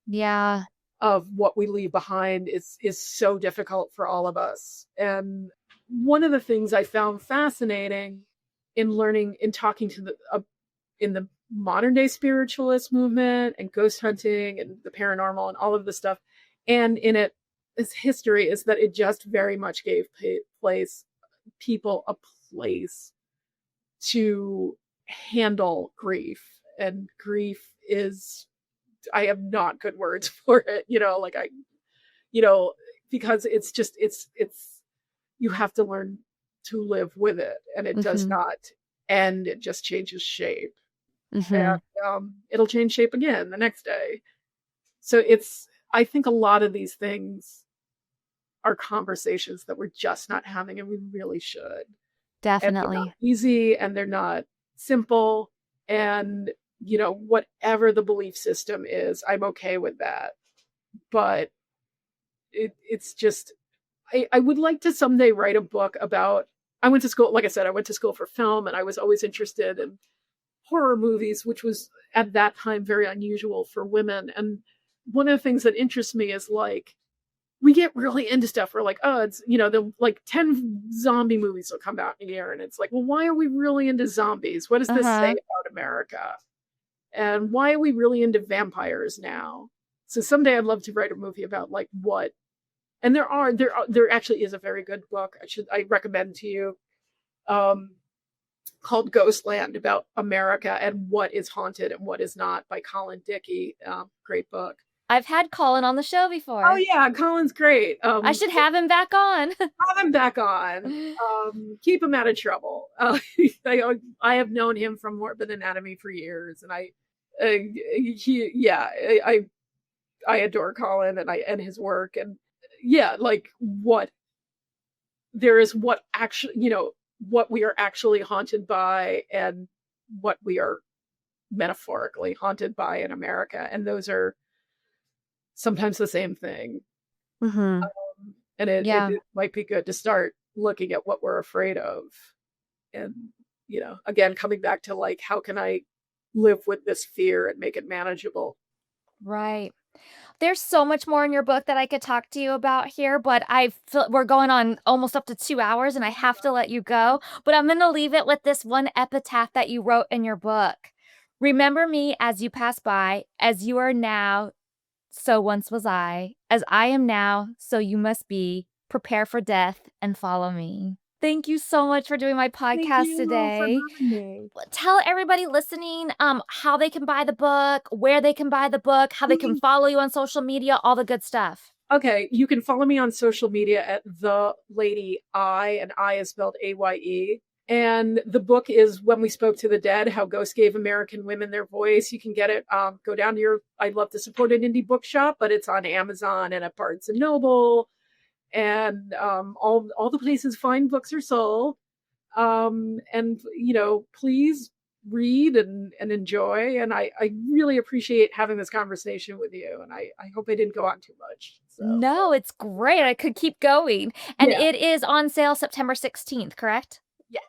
Yeah. of what we leave behind is so difficult for all of us. And one of the things I found fascinating in learning, in talking to in the modern day spiritualist movement and ghost hunting and the paranormal and all of this stuff, and in its history, is that it just very much gave people a place to handle grief. And grief is, I have not good words for it, because it's you have to learn to live with it, and it does Mm-hmm. not end. It just changes shape, Mm-hmm. and it'll change shape again the next day. So I think a lot of these things are conversations that we're just not having, and we really should. And they're not Definitely. easy, and they're not simple. And, whatever the belief system is, I'm okay with that. But it's just, I would like to someday write a book about, I went to school, like I said, I went to school for film, and I was always interested in horror movies, which was at that time very unusual for women. And one of the things that interests me is like, we get really into stuff. We're like, oh, it's, the like 10 zombie movies will come out in a year. And it's like, well, why are we really into zombies? What does this say Uh-huh. about America? And why are we really into vampires now? So someday I'd love to write a movie about like what, and there actually is a very good book I recommend to you, called Ghostland, about America and what is haunted and what is not, by Colin Dickey. Great book. I've had Colin on the show before. Oh yeah, Colin's great. I should have him back on. Have him back on. Keep him out of trouble. I have known him from Morbid Anatomy for years, and I adore Colin and his work. And yeah, like what actually, what we are actually haunted by, and what we are metaphorically haunted by in America, and those are sometimes the same thing. Mm-hmm. And it Yeah. might be good to start looking at what we're afraid of. And, again, coming back to like, how can I live with this fear and make it manageable? Right. There's so much more in your book that I could talk to you about here, but we're going on almost up to 2 hours, and I have to let you go. But I'm going to leave it with this one epitaph that you wrote in your book. Remember me as you pass by, as you are now, so once was I. As I am now, so you must be. Prepare for death and follow me. Thank you so much for doing my Thank podcast you for today. having me. Tell everybody listening how they can buy the book, where they can buy the book, how they can follow you on social media, all the good stuff. Okay, you can follow me on social media at The Lady I, and I is spelled AYE. And the book is When We Spoke to the Dead, How Ghosts Gave American Women Their Voice. You can get it. Go down to your, I'd love to support an indie bookshop, but it's on Amazon and at Barnes and Noble. And all the places fine books are sold. And, please read and enjoy. And I really appreciate having this conversation with you. And I hope I didn't go on too much. So, No, it's great. I could keep going. And yeah. it is on sale September 16th, correct? Yeah.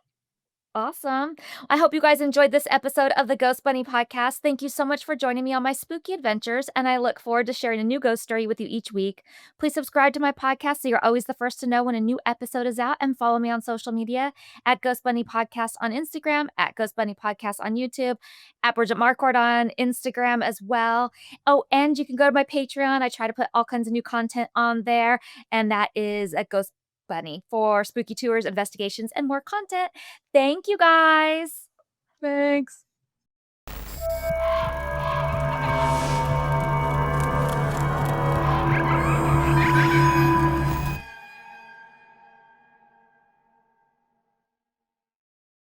Awesome. I hope you guys enjoyed this episode of the Ghost Bunny podcast. Thank you so much for joining me on my spooky adventures, and I look forward to sharing a new ghost story with you each week. Please subscribe to my podcast so you're always the first to know when a new episode is out, and follow me on social media at Ghost Bunny Podcast on Instagram, at Ghost Bunny Podcast on YouTube, at Bridget Marquardt on Instagram as well. Oh, and you can go to my Patreon. I try to put all kinds of new content on there, and that is at Ghost Bunny for spooky tours, investigations, and more content. Thank you guys. Thanks.